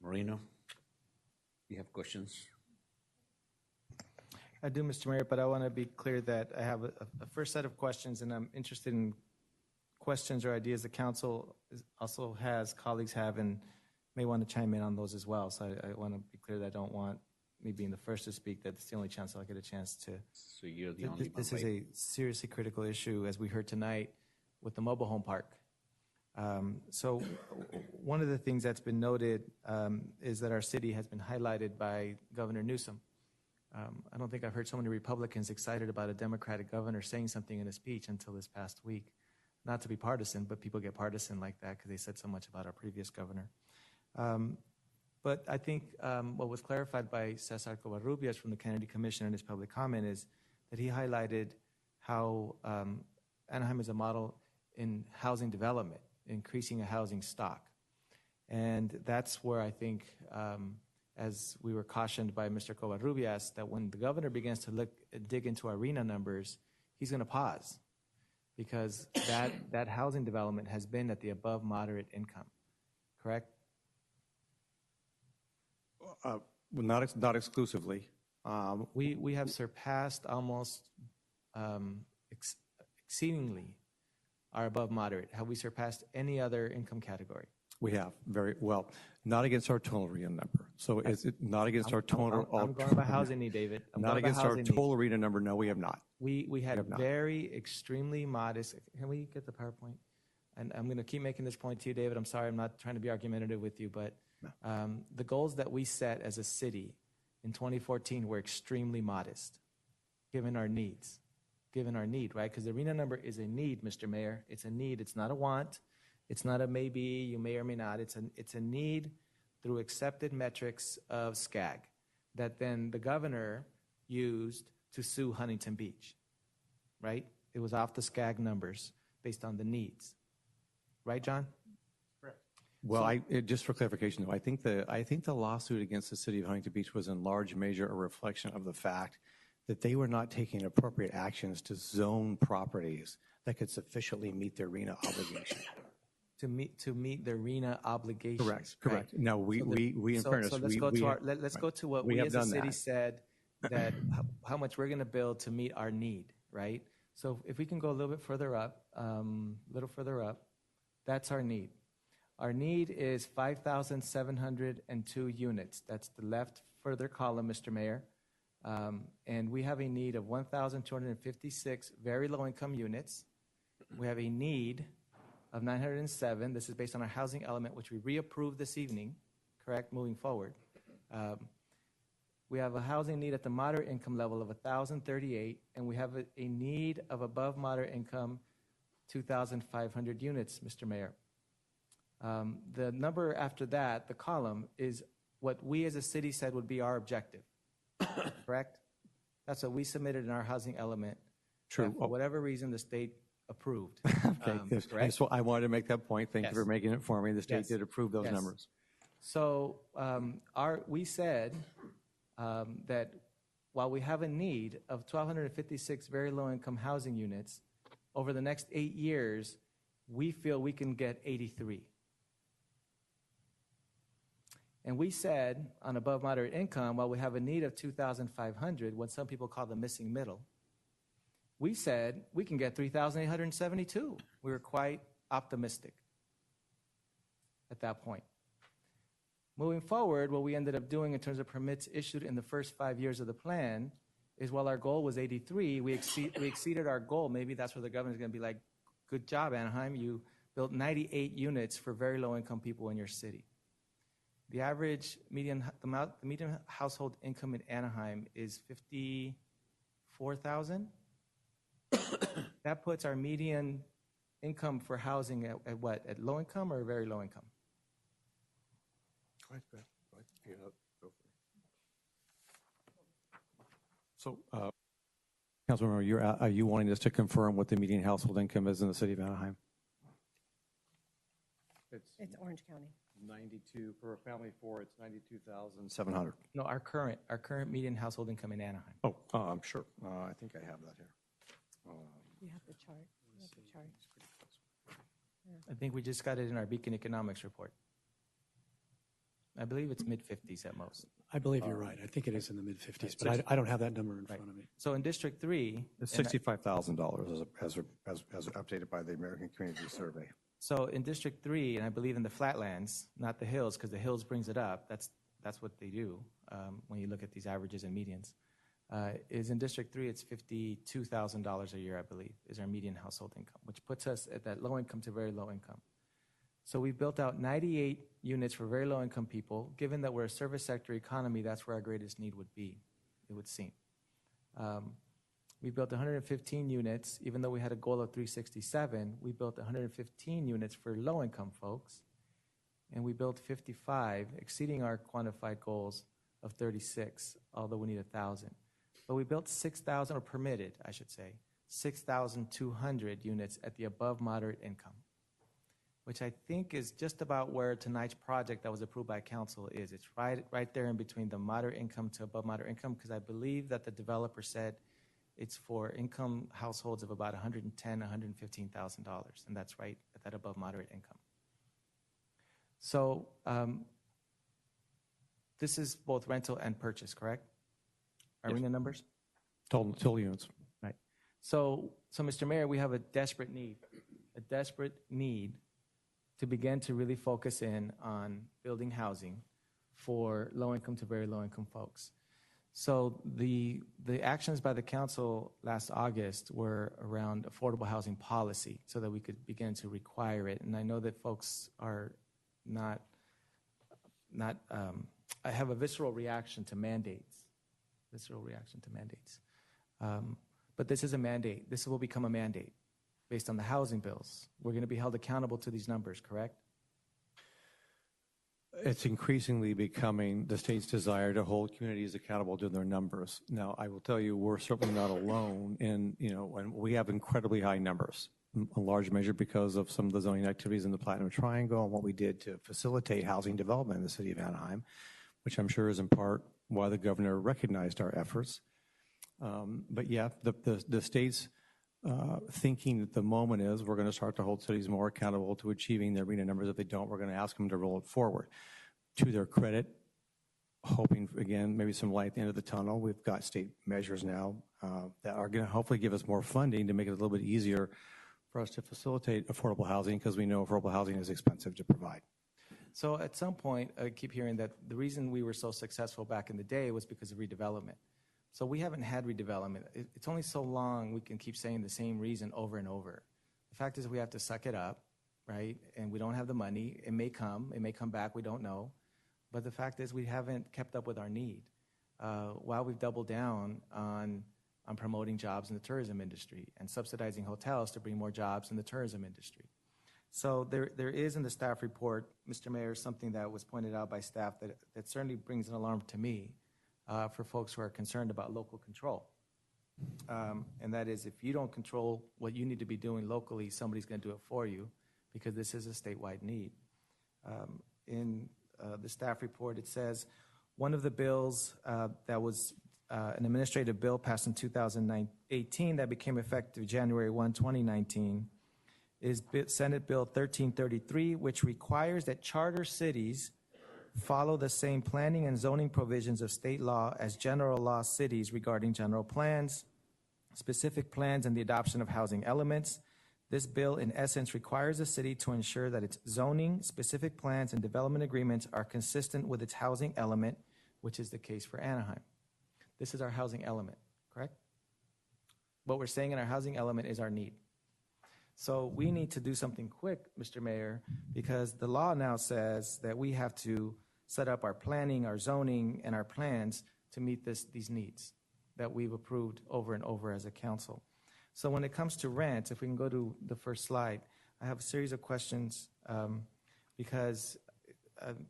Moreno, you have questions? I do, Mr. Mayor, but I want to be clear that I have a first set of questions, and I'm interested in questions or ideas the council also has, colleagues have, and may want to chime in on those as well. So I want to be clear that I don't want me being the first to speak, that's the only chance I'll get a chance to. So you're the only one. This is a seriously critical issue, as we heard tonight, with the mobile home park. So one of the things that's been noted is that our city has been highlighted by Governor Newsom. I don't think I've heard so many Republicans excited about a Democratic governor saying something in a speech until this past week. Not to be partisan, but people get partisan like that because they said so much about our previous governor. But I think what was clarified by Cesar Covarrubias from the Kennedy Commission in his public comment is that he highlighted how Anaheim is a model in housing development, increasing a housing stock. And that's where I think, as we were cautioned by Mr. Covarrubias, that when the governor begins to dig into arena numbers, he's going to pause, because that housing development has been at the above moderate income, correct? Well, not exclusively. We have surpassed almost exceedingly our above moderate. Have we surpassed any other income category? We have, very well. Not against our total arena number. So is it not against our total? I'm going by housing need, David. Not against our total arena number. No, we have not. We had very extremely modest. Can we get the PowerPoint? And I'm going to keep making this point to you, David. I'm sorry, I'm not trying to be argumentative with you, but the goals that we set as a city in 2014 were extremely modest, given our needs. Given our need, right? Because the arena number is a need, Mr. Mayor. It's a need. It's not a want. It's not a maybe, you may or may not. It's a need through accepted metrics of SCAG that then the governor used to sue Huntington Beach, right? It was off the SCAG numbers based on the needs. Right, John? Correct. Well, just for clarification, though, I think the lawsuit against the city of Huntington Beach was in large measure a reflection of the fact that they were not taking appropriate actions to zone properties that could sufficiently meet their RENA obligation. To meet the RENA obligations. Correct. Right? Now we in fairness, let's go to what we as a city said, that how much we're going to build to meet our need, right? So if we can go a little bit further up, that's our need. Our need is 5,702 units. That's the left further column, Mr. Mayor. And we have a need of 1,256 very low-income units. We have a need of 907. This is based on our housing element, which we reapproved this evening, correct, moving forward. We have a housing need at the moderate income level of 1,038, and we have a need of above moderate income 2,500 units, Mr. Mayor. The number after that, the column, is what we as a city said would be our objective. Correct? That's what we submitted in our housing element. True. For whatever reason, the state approved. Okay. Yes. Correct? I wanted to make that point. Thank you for making it for me. The state did approve those numbers. So we said that while we have a need of 1,256 very low-income housing units, over the next 8 years, we feel we can get 83. And we said on above moderate income, while we have a need of 2,500, what some people call the missing middle, we said we can get 3,872. We were quite optimistic at that point. Moving forward, what we ended up doing in terms of permits issued in the first 5 years of the plan is, while our goal was 83, we exceeded our goal. Maybe that's where the governor's going to be like, good job, Anaheim. You built 98 units for very low-income people in your city. The average median household income in Anaheim is $54,000. That puts our median income for housing at what? At low income or very low income? Go ahead. Go for it. So, Councilmember, are you wanting us to confirm what the median household income is in the city of Anaheim? It's Orange County. 92 for a family of four. It's 92,700. No, our current median household income in Anaheim. Oh, I'm sure. I think I have that here. You have the chart. I think we just got it in our Beacon Economics report. I believe it's mid-50s at most. I believe you're right. I think it is in the mid-50s, but I don't have that number in front of me. So in District 3, It's $65,000 as updated by the American Community Survey. so in District 3, and I believe in the flatlands, not the hills, because the hills brings it up, that's what they do when you look at these averages and medians, is in District 3, it's $52,000 a year, I believe, is our median household income, which puts us at that low income to very low income. So we've built out 98 units for very low income people. Given that we're a service sector economy, that's where our greatest need would be, it would seem. We built 115 units, even though we had a goal of 367, we built 115 units for low income folks, and we built 55, exceeding our quantified goals of 36, although we need 1,000. But we built 6,000, or permitted, I should say, 6,200 units at the above moderate income, which I think is just about where tonight's project that was approved by council is. It's right there in between the moderate income to above moderate income, because I believe that the developer said it's for income households of about $110,000, $115,000, and that's right at that above moderate income. So this is both rental and purchase, correct? Are we in the numbers? Total units. Right. So Mr. Mayor, we have a desperate need to begin to really focus in on building housing for low-income to very low-income folks. So the actions by the council last August were around affordable housing policy so that we could begin to require it. And I know that folks are not I have a visceral reaction to mandates, but this is a mandate. This will become a mandate based on the housing bills. We're going to be held accountable to these numbers, correct? It's increasingly becoming the state's desire to hold communities accountable to their numbers. Now, I will tell you, we're certainly not alone in, and we have incredibly high numbers, in large measure because of some of the zoning activities in the Platinum Triangle and what we did to facilitate housing development in the city of Anaheim, which I'm sure is in part why the governor recognized our efforts. But yeah, the state's thinking at the moment is we're going to start to hold cities more accountable to achieving their RHNA numbers. If they don't, we're going to ask them to roll it forward. To their credit, hoping, again, maybe some light at the end of the tunnel, we've got state measures now that are going to hopefully give us more funding to make it a little bit easier for us to facilitate affordable housing, because we know affordable housing is expensive to provide. So at some point, I keep hearing that the reason we were so successful back in the day was because of redevelopment. So we haven't had redevelopment. It's only so long we can keep saying the same reason over and over. The fact is we have to suck it up, right? And we don't have the money. It may come back, we don't know. But the fact is we haven't kept up with our need. While we've doubled down on promoting jobs in the tourism industry and subsidizing hotels to bring more jobs in the tourism industry. So there is in the staff report, Mr. Mayor, something that was pointed out by staff that certainly brings an alarm to me. For folks who are concerned about local control. And that is, if you don't control what you need to be doing locally, somebody's going to do it for you, because this is a statewide need. In the staff report, it says one of the bills that was an administrative bill passed in 2018 that became effective January 1, 2019, is Senate Bill 1333, which requires that charter cities follow the same planning and zoning provisions of state law as general law cities regarding general plans, specific plans, and the adoption of housing elements. This bill, in essence, requires the city to ensure that its zoning, specific plans, and development agreements are consistent with its housing element, which is the case for Anaheim. This is our housing element, correct? What we're saying in our housing element is our need. So we need to do something quick, Mr. Mayor, because the law now says that we have to set up our planning, our zoning, and our plans to meet these needs that we've approved over and over as a council. So when it comes to rent, if we can go to the first slide, I have a series of questions because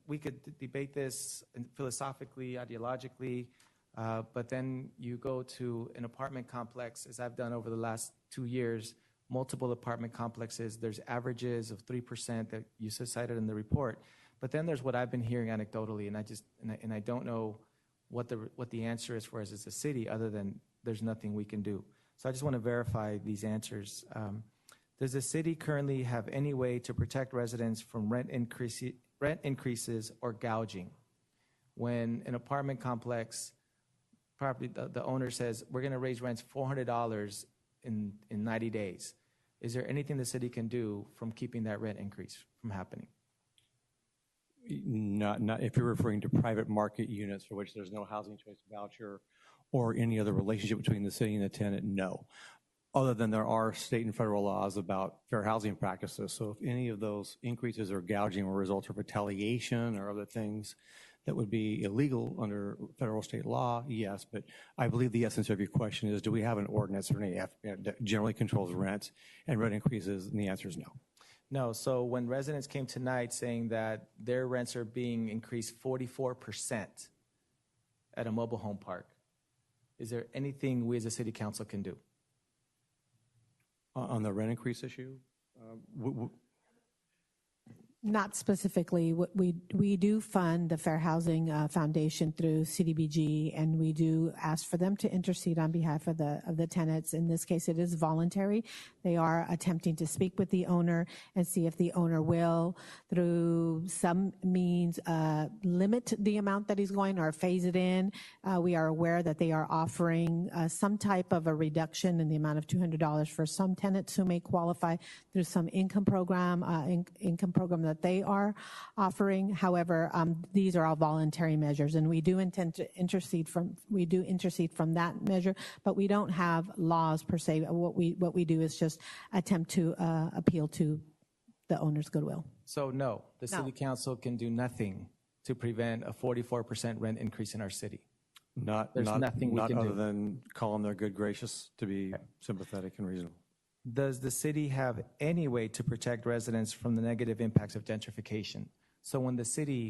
we could debate this philosophically, ideologically, but then you go to an apartment complex, as I've done over the last 2 years, multiple apartment complexes. There's averages of 3% that you cited in the report. But then there's what I've been hearing anecdotally, and I don't know what the answer is for us as a city, other than there's nothing we can do. So I just want to verify these answers. Does the city currently have any way to protect residents from rent increases or gouging? when an apartment complex property, the owner says, we're going to raise rents $400 in 90 days. Is there anything the city can do from keeping that rent increase from happening? Not if you're referring to private market units for which there's no housing choice voucher or any other relationship between the city and the tenant, no. Other than there are state and federal laws about fair housing practices. So if any of those increases or gouging were a result of retaliation or other things that would be illegal under federal state law, yes. But I believe the essence of your question is, do we have an ordinance or any that generally controls rent and rent increases? And the answer is no. No. So when residents came tonight saying that their rents are being increased 44% at a mobile home park, is there anything we as a city council can do? On the rent increase issue? Not specifically. We do fund the Fair Housing Foundation through CDBG, and we do ask for them to intercede on behalf of the tenants. In this case, it is voluntary. They are attempting to speak with the owner and see if the owner will, through some means, limit the amount that he's going or phase it in. We are aware that they are offering some type of a reduction in the amount of $200 for some tenants who may qualify through some income program that they are offering. However, these are all voluntary measures, and we do intend to intercede from that measure, but we don't have laws per se. What we do is just attempt to appeal to the owner's goodwill. So no, the city council can do nothing to prevent a 44% rent increase in our city. There's nothing we can do. Other than call them their good gracious to be sympathetic and reasonable. Does the city have any way to protect residents from the negative impacts of gentrification? So when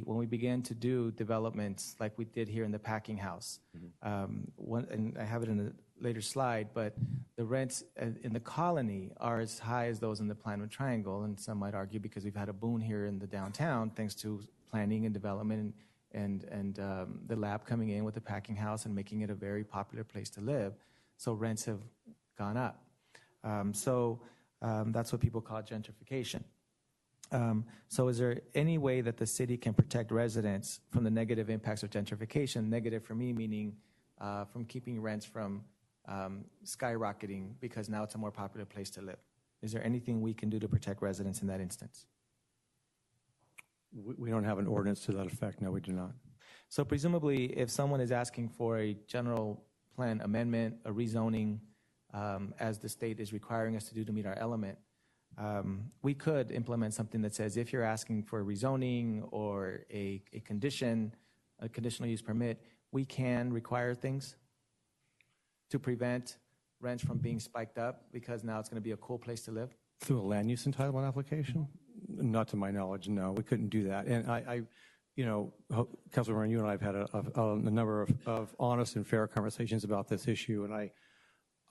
we began to do developments like we did here in the packing house, and I have it in a later slide, but the rents in the colony are as high as those in the Planwood Triangle, and some might argue because we've had a boom here in the downtown thanks to planning and development and the lab coming in with the packing house and making it a very popular place to live. So rents have gone up. That's what people call gentrification. So is there any way that the city can protect residents from the negative impacts of gentrification? Negative for me meaning from keeping rents from skyrocketing because now it's a more popular place to live. Is there anything we can do to protect residents in that instance? We don't have an ordinance to that effect. No, we do not. So presumably if someone is asking for a general plan amendment, a rezoning, as the state is requiring us to do to meet our element, we could implement something that says if you're asking for a rezoning or a conditional use permit, we can require things to prevent rents from being spiked up because now it's going to be a cool place to live. Through a land use entitlement application? Not to my knowledge, no, we couldn't do that. And Councilor Moreno, you and I have had a number of honest and fair conversations about this issue, and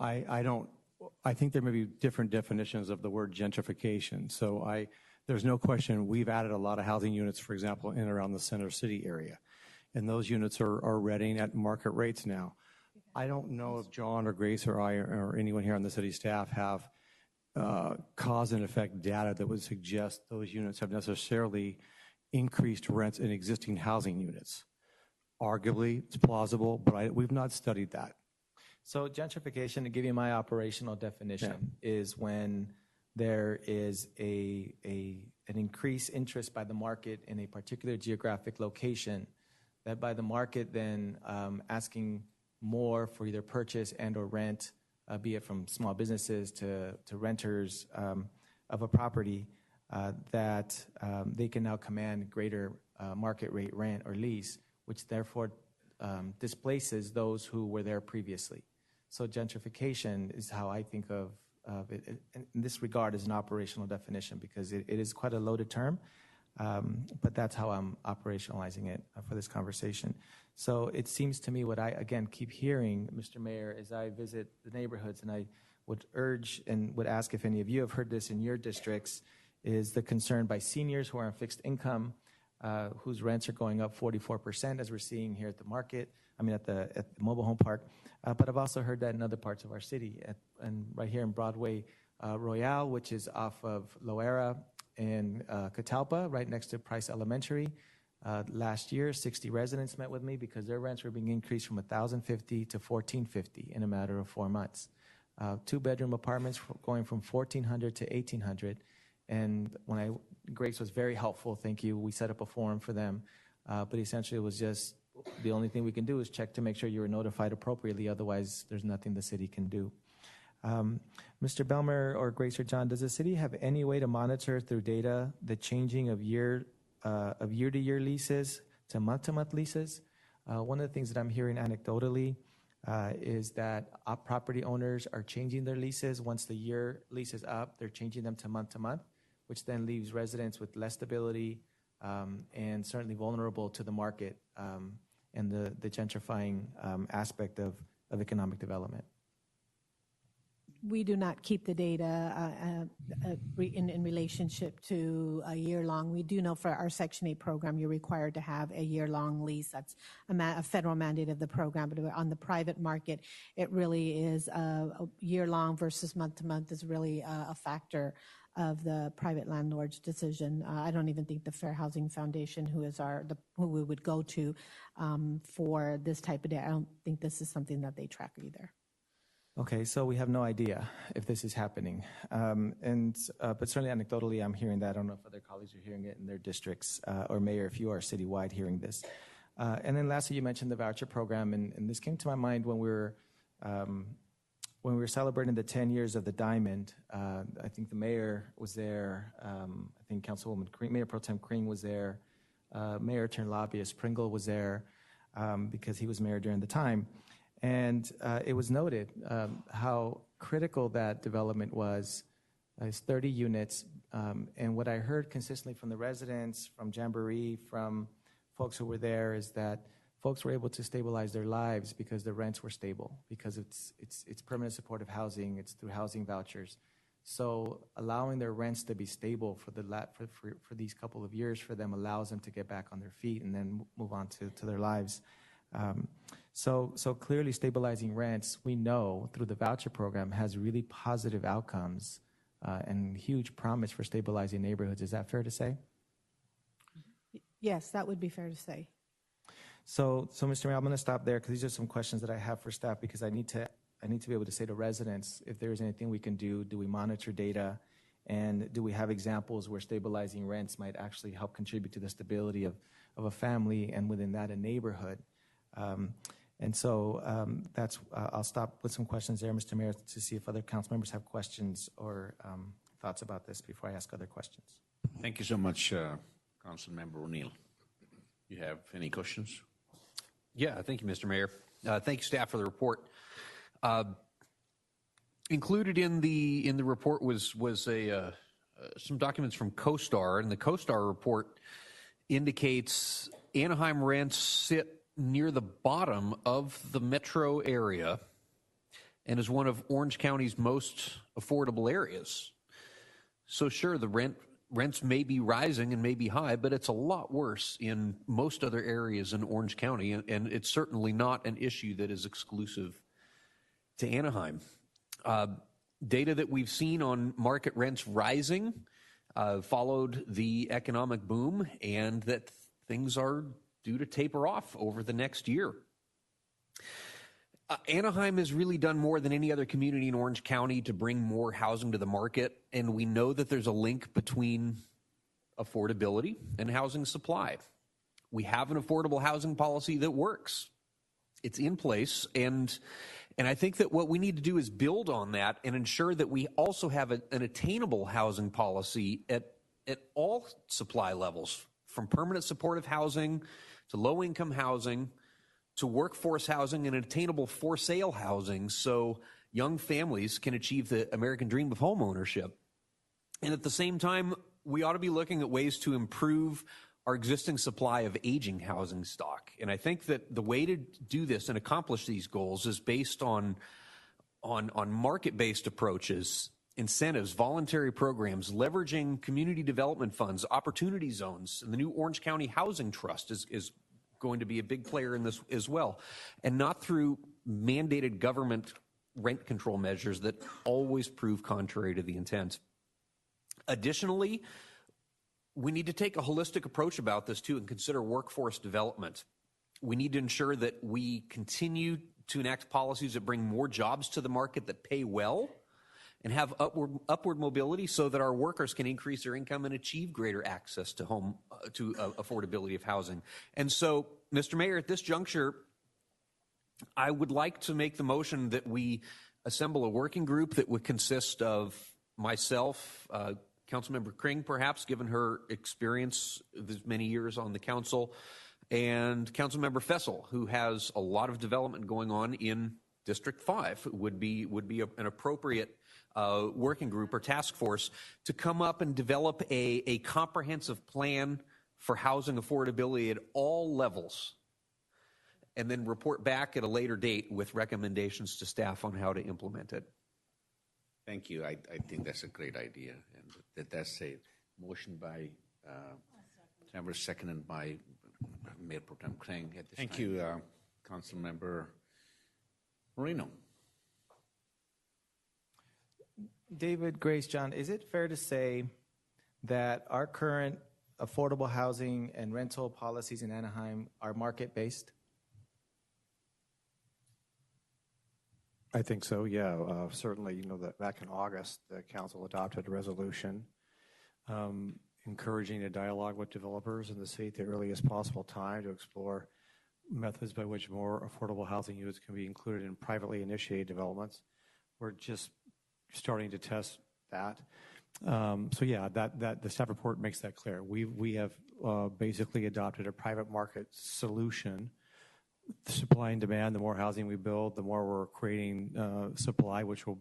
I think there may be different definitions of the word gentrification. So there's no question we've added a lot of housing units, for example, in and around the center city area. And those units are renting at market rates now. I don't know if John or Grace or I or anyone here on the city staff have cause and effect data that would suggest those units have necessarily increased rents in existing housing units. Arguably, it's plausible, but we've not studied that. So gentrification, to give you my operational definition, is when there is an increased interest by the market in a particular geographic location, that by the market then asking more for either purchase and or rent, be it from small businesses to renters of a property, that they can now command greater market rate rent or lease, which therefore displaces those who were there previously. So gentrification is how I think of it in this regard as an operational definition because it is quite a loaded term, but that's how I'm operationalizing it for this conversation. So it seems to me what I, again, keep hearing, Mr. Mayor, as I visit the neighborhoods, and I would urge and would ask if any of you have heard this in your districts, is the concern by seniors who are on fixed income, whose rents are going up 44%, as we're seeing here at the market, at the mobile home park. But I've also heard that in other parts of our city, and right here in Broadway Royale, which is off of Loera and Catalpa, right next to Price Elementary. Last year, 60 residents met with me because their rents were being increased from $1,050 to $1,450 in a matter of 4 months. Two-bedroom apartments going from $1,400 to $1,800. And Grace was very helpful, thank you. We set up a forum for them. But essentially it was just, the only thing we can do is check to make sure you were notified appropriately. Otherwise, there's nothing the city can do. Mr. Belmer or Grace or John, does the city have any way to monitor through data the changing of year-to-year leases to month-to-month leases? One of the things that I'm hearing anecdotally is that property owners are changing their leases. Once the year lease is up, they're changing them to month, which then leaves residents with less stability and certainly vulnerable to the market and the gentrifying aspect of economic development. We do not keep the data in relationship to a year-long. We do know for our Section 8 program, you're required to have a year-long lease. That's a federal mandate of the program. But on the private market, it really is a year-long versus month-to-month is really a factor of the private landlord's decision. I don't even think the Fair Housing Foundation, who we would go to for this type of data, I don't think this is something that they track either. Okay, so we have no idea if this is happening. But certainly anecdotally, I'm hearing that. I don't know if other colleagues are hearing it in their districts, or mayor, if you are citywide hearing this. And then lastly, you mentioned the voucher program, and this came to my mind when we were celebrating the 10 years of the Diamond. I think the mayor was there. I think Councilwoman Crean, Mayor Pro Tem Crean was there. Mayor turned lobbyist Pringle was there because he was mayor during the time. And it was noted how critical that development was. It's 30 units. And what I heard consistently from the residents, from Jamboree, from folks who were there, is that folks were able to stabilize their lives because the rents were stable, because it's permanent supportive housing, it's through housing vouchers. So allowing their rents to be stable for these couple of years for them allows them to get back on their feet and then move on to their lives. So clearly stabilizing rents, we know through the voucher program, has really positive outcomes and huge promise for stabilizing neighborhoods. Is that fair to say? Yes, that would be fair to say. So Mr. Mayor, I'm going to stop there because these are some questions that I have for staff, because I need to be able to say to residents if there is anything we can do. Do we monitor data? And do we have examples where stabilizing rents might actually help contribute to the stability of a family and within that a neighborhood? I'll stop with some questions there, Mr. Mayor, to see if other council members have questions or thoughts about this before I ask other questions. Thank you so much, Councilmember O'Neill. You have any questions? Yeah, thank you, Mr. Mayor. Thank you, staff, for the report. Included in the report was some documents from CoStar, and the CoStar report indicates Anaheim rents sit near the bottom of the metro area and is one of Orange County's most affordable areas. So sure, the rents may be rising and may be high, but it's a lot worse in most other areas in Orange County, and it's certainly not an issue that is exclusive to Anaheim. Data that we've seen on market rents rising followed the economic boom, and that things are due to taper off over the next year. Anaheim has really done more than any other community in Orange County to bring more housing to the market, and we know that there's a link between affordability and housing supply. We have an affordable housing policy that works. It's in place, and I think that what we need to do is build on that and ensure that we also have an attainable housing policy at all supply levels, from permanent supportive housing to low-income housing to workforce housing and attainable for-sale housing, so young families can achieve the American dream of home ownership. And at the same time, we ought to be looking at ways to improve our existing supply of aging housing stock. And I think that the way to do this and accomplish these goals is based on market-based approaches, incentives, voluntary programs, leveraging community development funds, opportunity zones, and the new Orange County Housing Trust is going to be a big player in this as well, and not through mandated government rent control measures that always prove contrary to the intent. Additionally, we need to take a holistic approach about this too and consider workforce development. We need to ensure that we continue to enact policies that bring more jobs to the market that pay well and have upward mobility so that our workers can increase their income and achieve greater access to affordability of housing. And so, Mr. Mayor, at this juncture, I would like to make the motion that we assemble a working group that would consist of myself, Councilmember Kring, perhaps, given her experience this many years on the council, and Councilmember Fessel, who has a lot of development going on in District 5, would be an appropriate working group or task force to come up and develop a comprehensive plan for housing affordability at all levels, and then report back at a later date with recommendations to staff on how to implement it. Thank you. I think that's a great idea. And that's a motion by Member, seconded by Mayor Pro Tem Kring at this Thank time. You, Councilmember Moreno. David, Grace, John, is it fair to say that our current affordable housing and rental policies in Anaheim are market-based? I think so, yeah. Certainly, you know, that back in August, the council adopted a resolution encouraging a dialogue with developers in the city at the earliest possible time to explore methods by which more affordable housing units can be included in privately initiated developments. We're just starting to test that. So yeah, that the staff report makes that clear. We have basically adopted a private market solution. Supply and demand, the more housing we build, the more we're creating supply, which will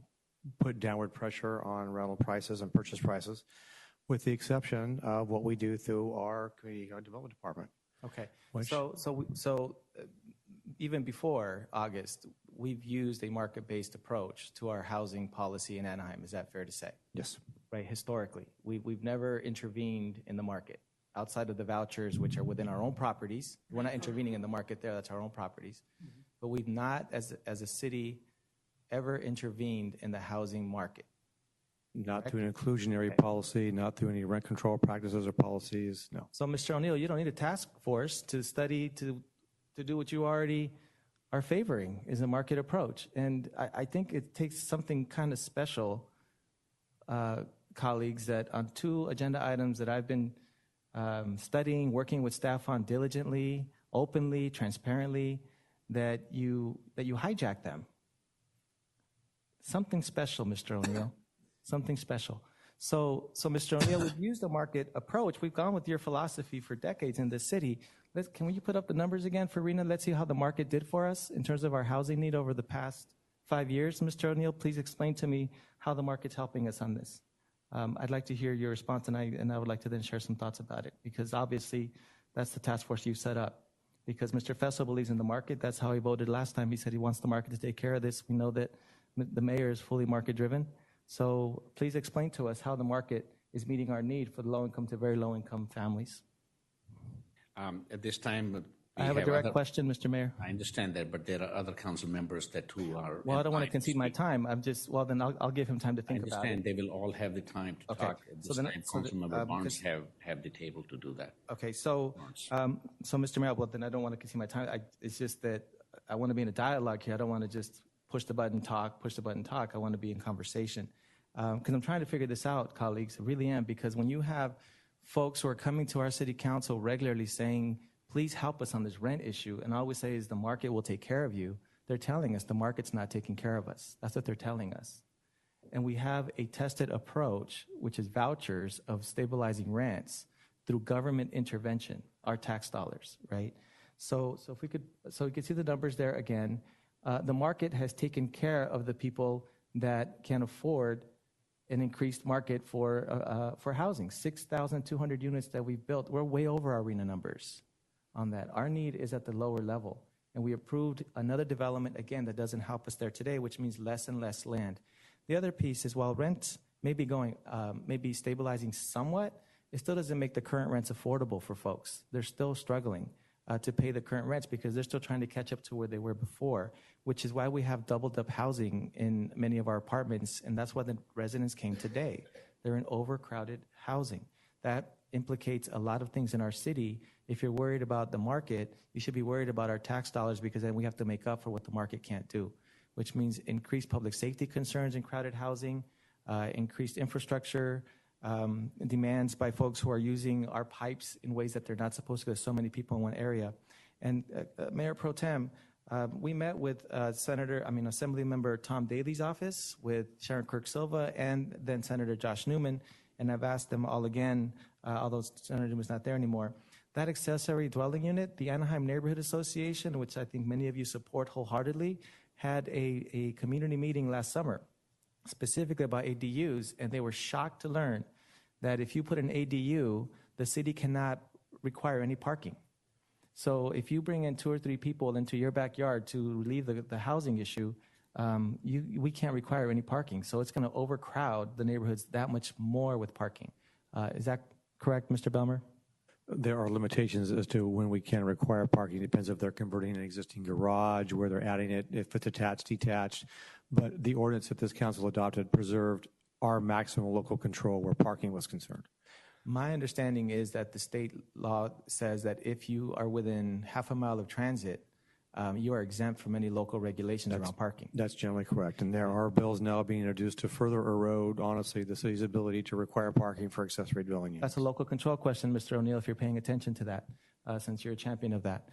put downward pressure on rental prices and purchase prices, with the exception of what we do through our community development department. Okay. Which- So even before August, we've used a market-based approach to our housing policy in Anaheim. Is that fair to say? Yes. Right. Historically, we've never intervened in the market outside of the vouchers, which are within our own properties. We're not intervening in the market there. That's our own properties. But we've not, as a city, ever intervened in the housing market. Not through an inclusionary policy, not through any rent control practices or policies, no. So, Mr. O'Neill, you don't need a task force to study to do what you already are favoring, is a market approach. And I think it takes something kind of special, colleagues, that on 2 agenda items that I've been studying, working with staff on diligently, openly, transparently, that you hijack them. Something special, Mr. O'Neill. Something special. So Mr. O'Neill, we've used the market approach. We've gone with your philosophy for decades in this city. Can you put up the numbers again for Rena? Let's see how the market did for us in terms of our housing need over the past 5 years. Mr. O'Neill, please explain to me how the market's helping us on this. I'd like to hear your response, and I would like to then share some thoughts about it, because obviously that's the task force you've set up. Because Mr. Fessel believes in the market. That's how he voted last time. He said he wants the market to take care of this. We know that the mayor is fully market-driven. So please explain to us how the market is meeting our need for the low-income to very low-income families. At this time, I have a direct question, Mr. Mayor. I understand that, but there are other council members that too are. Well, I don't want to concede my time. Then I'll give him time to think about it. I understand. They will all have the time to talk. At this time, Councilmember Barnes have the table to do that. Okay, so Mr. Mayor, well, then I don't want to concede my time. It's just that I want to be in a dialogue here. I don't want to just push the button, talk. I want to be in conversation. Because I'm trying to figure this out, colleagues. I really am, because when you have folks who are coming to our city council regularly saying, please help us on this rent issue, and all we say is the market will take care of you, they're telling us the market's not taking care of us. That's what they're telling us. And we have a tested approach, which is vouchers of stabilizing rents through government intervention, our tax dollars, right? So if we could, so you can see the numbers there again. The market has taken care of the people that can afford an increased market for housing. 6,200 units that we've built. We're way over our RENA numbers on that. Our need is at the lower level. And we approved another development, again, that doesn't help us there today, which means less and less land. The other piece is, while rents may be maybe stabilizing somewhat, it still doesn't make the current rents affordable for folks. They're still struggling to pay the current rents because they're still trying to catch up to where they were before, which is why we have doubled up housing in many of our apartments, and that's why the residents came today. They're in overcrowded housing. That implicates a lot of things in our city. If you're worried about the market, you should be worried about our tax dollars, because then we have to make up for what the market can't do, which means increased public safety concerns in crowded housing, increased infrastructure, demands by folks who are using our pipes in ways that they're not supposed to, because so many people in one area. And Mayor Pro Tem, we met with Assemblymember Tom Daly's office, with Sharon Kirk Silva, and then Senator Josh Newman, and I've asked them all again, although Senator Newman's not there anymore. That accessory dwelling unit, the Anaheim Neighborhood Association, which I think many of you support wholeheartedly, had a community meeting last summer, specifically about ADUs, and they were shocked to learn that if you put an ADU, the city cannot require any parking. So if you bring in 2 or 3 people into your backyard to relieve the housing issue, we can't require any parking. So it's going to overcrowd the neighborhoods that much more with parking. Is that correct, Mr. Belmer? There are limitations as to when we can require parking. It depends if they're converting an existing garage, where they're adding it, if it's attached, detached. But the ordinance that this council adopted preserved our maximum local control where parking was concerned. My understanding is that the state law says that if you are within half a mile of transit, you are exempt from any local regulations around parking. That's generally correct. And there are bills now being introduced to further erode, honestly, the city's ability to require parking for accessory dwelling units. That's a local control question, Mr. O'Neill, if you're paying attention to that, since you're a champion of that.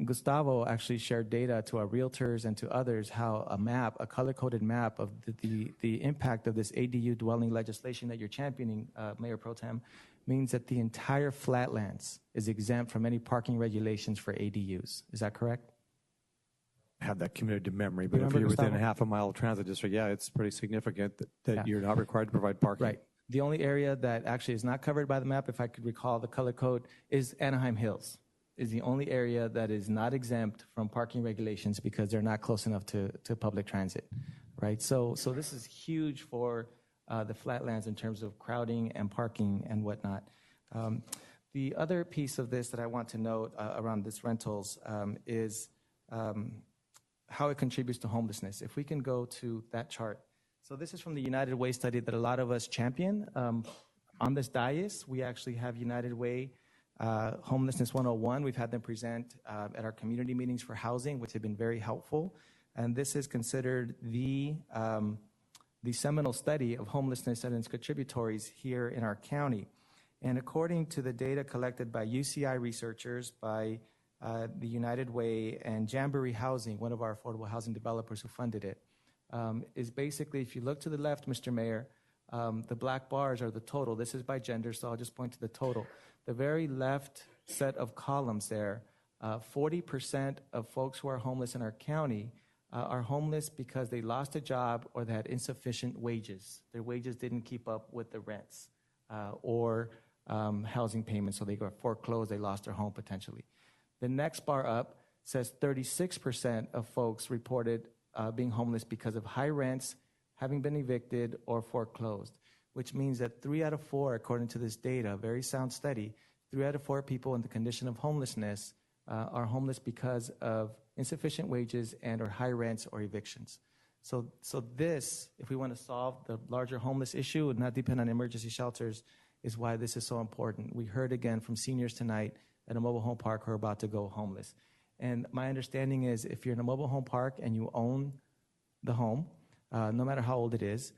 Gustavo actually shared data to our realtors and to others how a color-coded map of the impact of this ADU dwelling legislation that you're championing, Mayor Pro Tem, means that the entire flatlands is exempt from any parking regulations for ADUs. Is that correct? Have that committed to memory, but if you're within a half a mile of transit district, yeah, it's pretty significant that you're not required to provide parking. Right. The only area that actually is not covered by the map, if I could recall the color code, is Anaheim Hills. Is the only area that is not exempt from parking regulations because they're not close enough to public transit, right? So this is huge for the flatlands in terms of crowding and parking and whatnot. The other piece of this that I want to note around this rentals is how it contributes to homelessness. If we can go to that chart. So this is from the United Way study that a lot of us champion. On this dais, we actually have United Way Homelessness 101. We've had them present at our community meetings for housing, which have been very helpful. And this is considered the seminal study of homelessness and its contributories here in our county. And according to the data collected by UCI researchers, by the United Way and Jamboree Housing, one of our affordable housing developers who funded it, is basically, if you look to the left, Mr. Mayor, the black bars are the total. This is by gender, so I'll just point to the total. The very left set of columns there, 40% of folks who are homeless in our county are homeless because they lost a job or they had insufficient wages. Their wages didn't keep up with the rents or housing payments, so they got foreclosed, they lost their home potentially. The next bar up says 36% of folks reported being homeless because of high rents, having been evicted or foreclosed, which means that 3 out of 4, according to this data, very sound study, 3 out of 4 people in the condition of homelessness are homeless because of insufficient wages and or high rents or evictions. So this, if we want to solve the larger homeless issue and not depend on emergency shelters, is why this is so important. We heard again from seniors tonight at a mobile home park who are about to go homeless. And my understanding is if you're in a mobile home park and you own the home, no matter how old it is,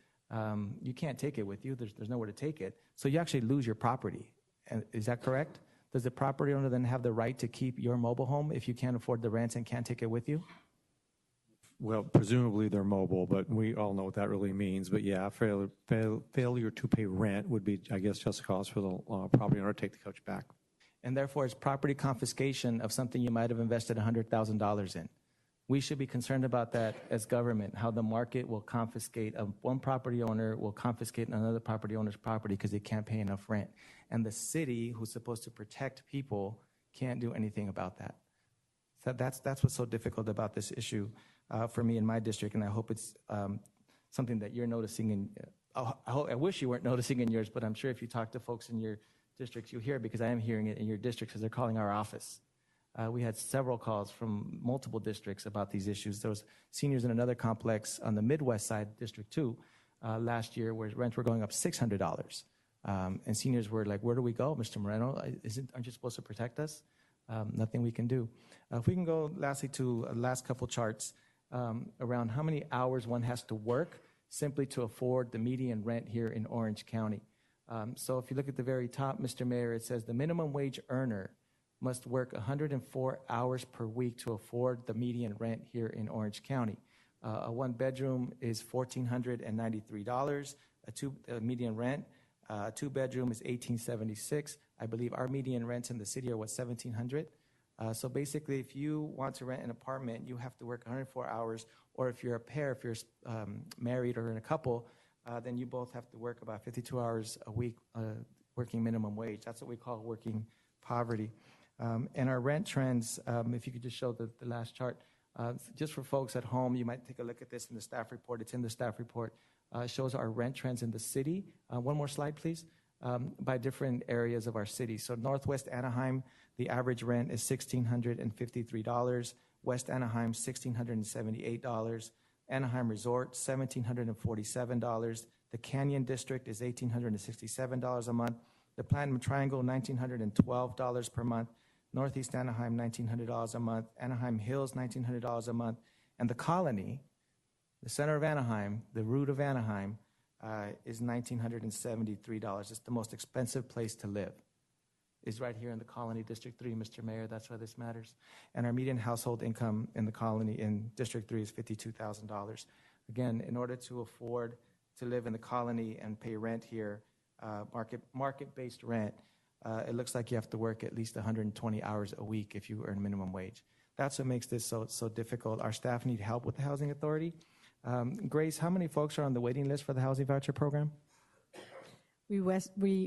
you can't take it with you. There's nowhere to take it. So you actually lose your property. And is that correct? Does the property owner then have the right to keep your mobile home if you can't afford the rents and can't take it with you? Well, presumably they're mobile, but we all know what that really means. But yeah, failure to pay rent would be, I guess, just a cause for the property owner to take the coach back. And therefore, it's property confiscation of something you might have invested $100,000 in. We should be concerned about that as government, how the market will confiscate, one property owner will confiscate another property owner's property because they can't pay enough rent. And the city, who's supposed to protect people, can't do anything about that. So that's what's so difficult about this issue for me in my district, and I hope it's something that you're noticing. I wish you weren't noticing in yours, but I'm sure if you talk to folks in your districts, you'll hear it, because I am hearing it in your districts because they're calling our office. We had several calls from multiple districts about these issues. There was seniors in another complex on the Midwest side, District 2, last year, where rents were going up $600 And seniors were like, where do we go, Mr. Moreno? Aren't you supposed to protect us? Nothing we can do. If we can go lastly to last couple charts around how many hours one has to work simply to afford the median rent here in Orange County. So if you look at the very top, Mr. Mayor, it says the minimum wage earner must work 104 hours per week to afford the median rent here in Orange County. A one bedroom is $1,493, median rent. A two bedroom is $1,876. I believe our median rents in the city are $1,700. So basically, if you want to rent an apartment, you have to work 104 hours, or if you're a pair, if you're married or in a couple, then you both have to work about 52 hours a week working minimum wage. That's what we call working poverty. And our rent trends, if you could just show the last chart, just for folks at home, you might take a look at this in the staff report. It's in the staff report. Shows our rent trends in the city. One more slide, please, by different areas of our city. So Northwest Anaheim, the average rent is $1,653. West Anaheim, $1,678. Anaheim Resort, $1,747. The Canyon District is $1,867 a month. The Platinum Triangle, $1,912 per month. Northeast Anaheim, $1,900 a month. Anaheim Hills, $1,900 a month. And the Colony, the center of Anaheim, the root of Anaheim, is $1,973. It's the most expensive place to live. Is right here in the Colony, District 3, Mr. Mayor. That's why this matters. And our median household income in the Colony in District 3 is $52,000. Again, in order to afford to live in the Colony and pay rent here, market-based rent, it looks like you have to work at least 120 hours a week if you earn minimum wage. That's what makes this so difficult. Our staff need help with the Housing Authority. Grace, how many folks are on the waiting list for the housing voucher program? We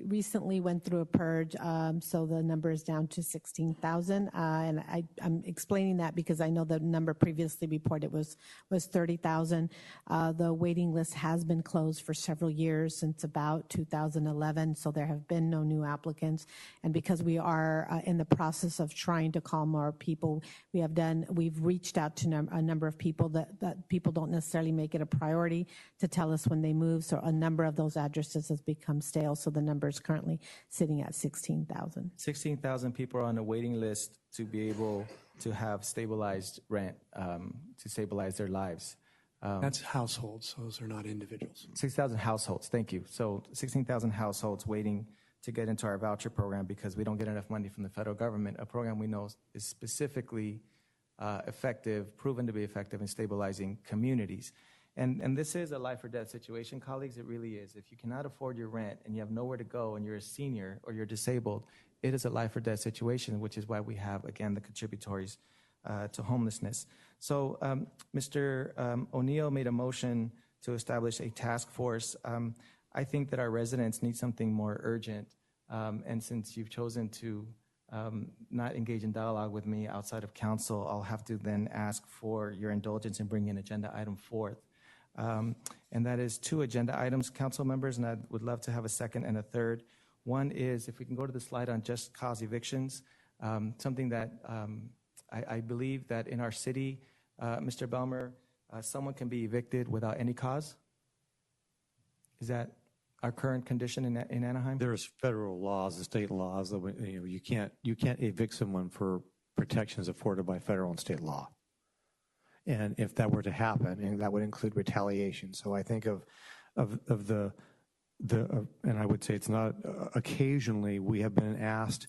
recently went through a purge, so the number is down to 16,000. And I'm explaining that because I know the number previously reported was 30,000. The waiting list has been closed for several years, since about 2011, so there have been no new applicants. And because we are in the process of trying to call more people, we've reached out to a number of people that people don't necessarily make it a priority to tell us when they move. So a number of those addresses has become stale, so the number is currently sitting at 16,000. 16,000 people are on a waiting list to be able to have stabilized rent, to stabilize their lives. That's households, so those are not individuals. 6,000 households, thank you. So 16,000 households waiting to get into our voucher program because we don't get enough money from the federal government, a program we know is specifically effective, proven to be effective in stabilizing communities. And this is a life or death situation, colleagues. It really is. If you cannot afford your rent and you have nowhere to go and you're a senior or you're disabled, it is a life or death situation, which is why we have, again, the contributories to homelessness. So Mr. O'Neill made a motion to establish a task force. I think that our residents need something more urgent. And since you've chosen to not engage in dialogue with me outside of council, I'll have to then ask for your indulgence in bringing agenda item 4th. And that is 2 agenda items, council members, and I would love to have a second and a third. One is, if we can go to the slide on just cause evictions, something that I believe that in our city, Mr. Belmer, someone can be evicted without any cause. Is that our current condition in Anaheim? There's federal laws and state laws that you can't evict someone for protections afforded by federal and state law. And if that were to happen, and that would include retaliation. So I think of the and I would say it's not occasionally we have been asked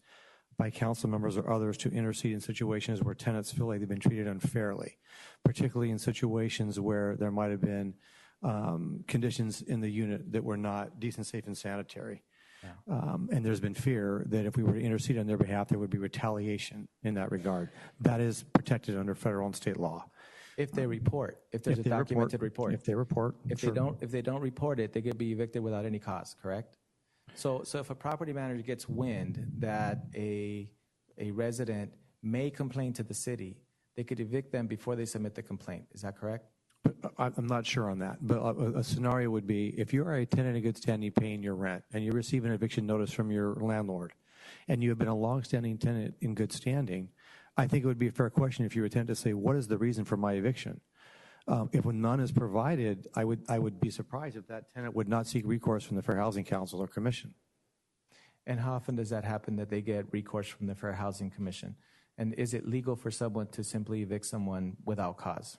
by council members or others to intercede in situations where tenants feel like they've been treated unfairly, particularly in situations where there might have been conditions in the unit that were not decent, safe, and sanitary. Yeah. And there's been fear that if we were to intercede on their behalf, there would be retaliation in that regard. That is protected under federal and state law. If they report, if there's a documented report. If they report. If they don't report it, they could be evicted without any cause, correct? So if a property manager gets wind that a resident may complain to the city, they could evict them before they submit the complaint. Is that correct? I'm not sure on that, but a scenario would be if you are a tenant in good standing paying your rent and you receive an eviction notice from your landlord and you have been a long-standing tenant in good standing, I think it would be a fair question if you attempt to say, what is the reason for my eviction? If none is provided, I would be surprised if that tenant would not seek recourse from the Fair Housing Council or Commission. And how often does that happen that they get recourse from the Fair Housing Commission? And is it legal for someone to simply evict someone without cause?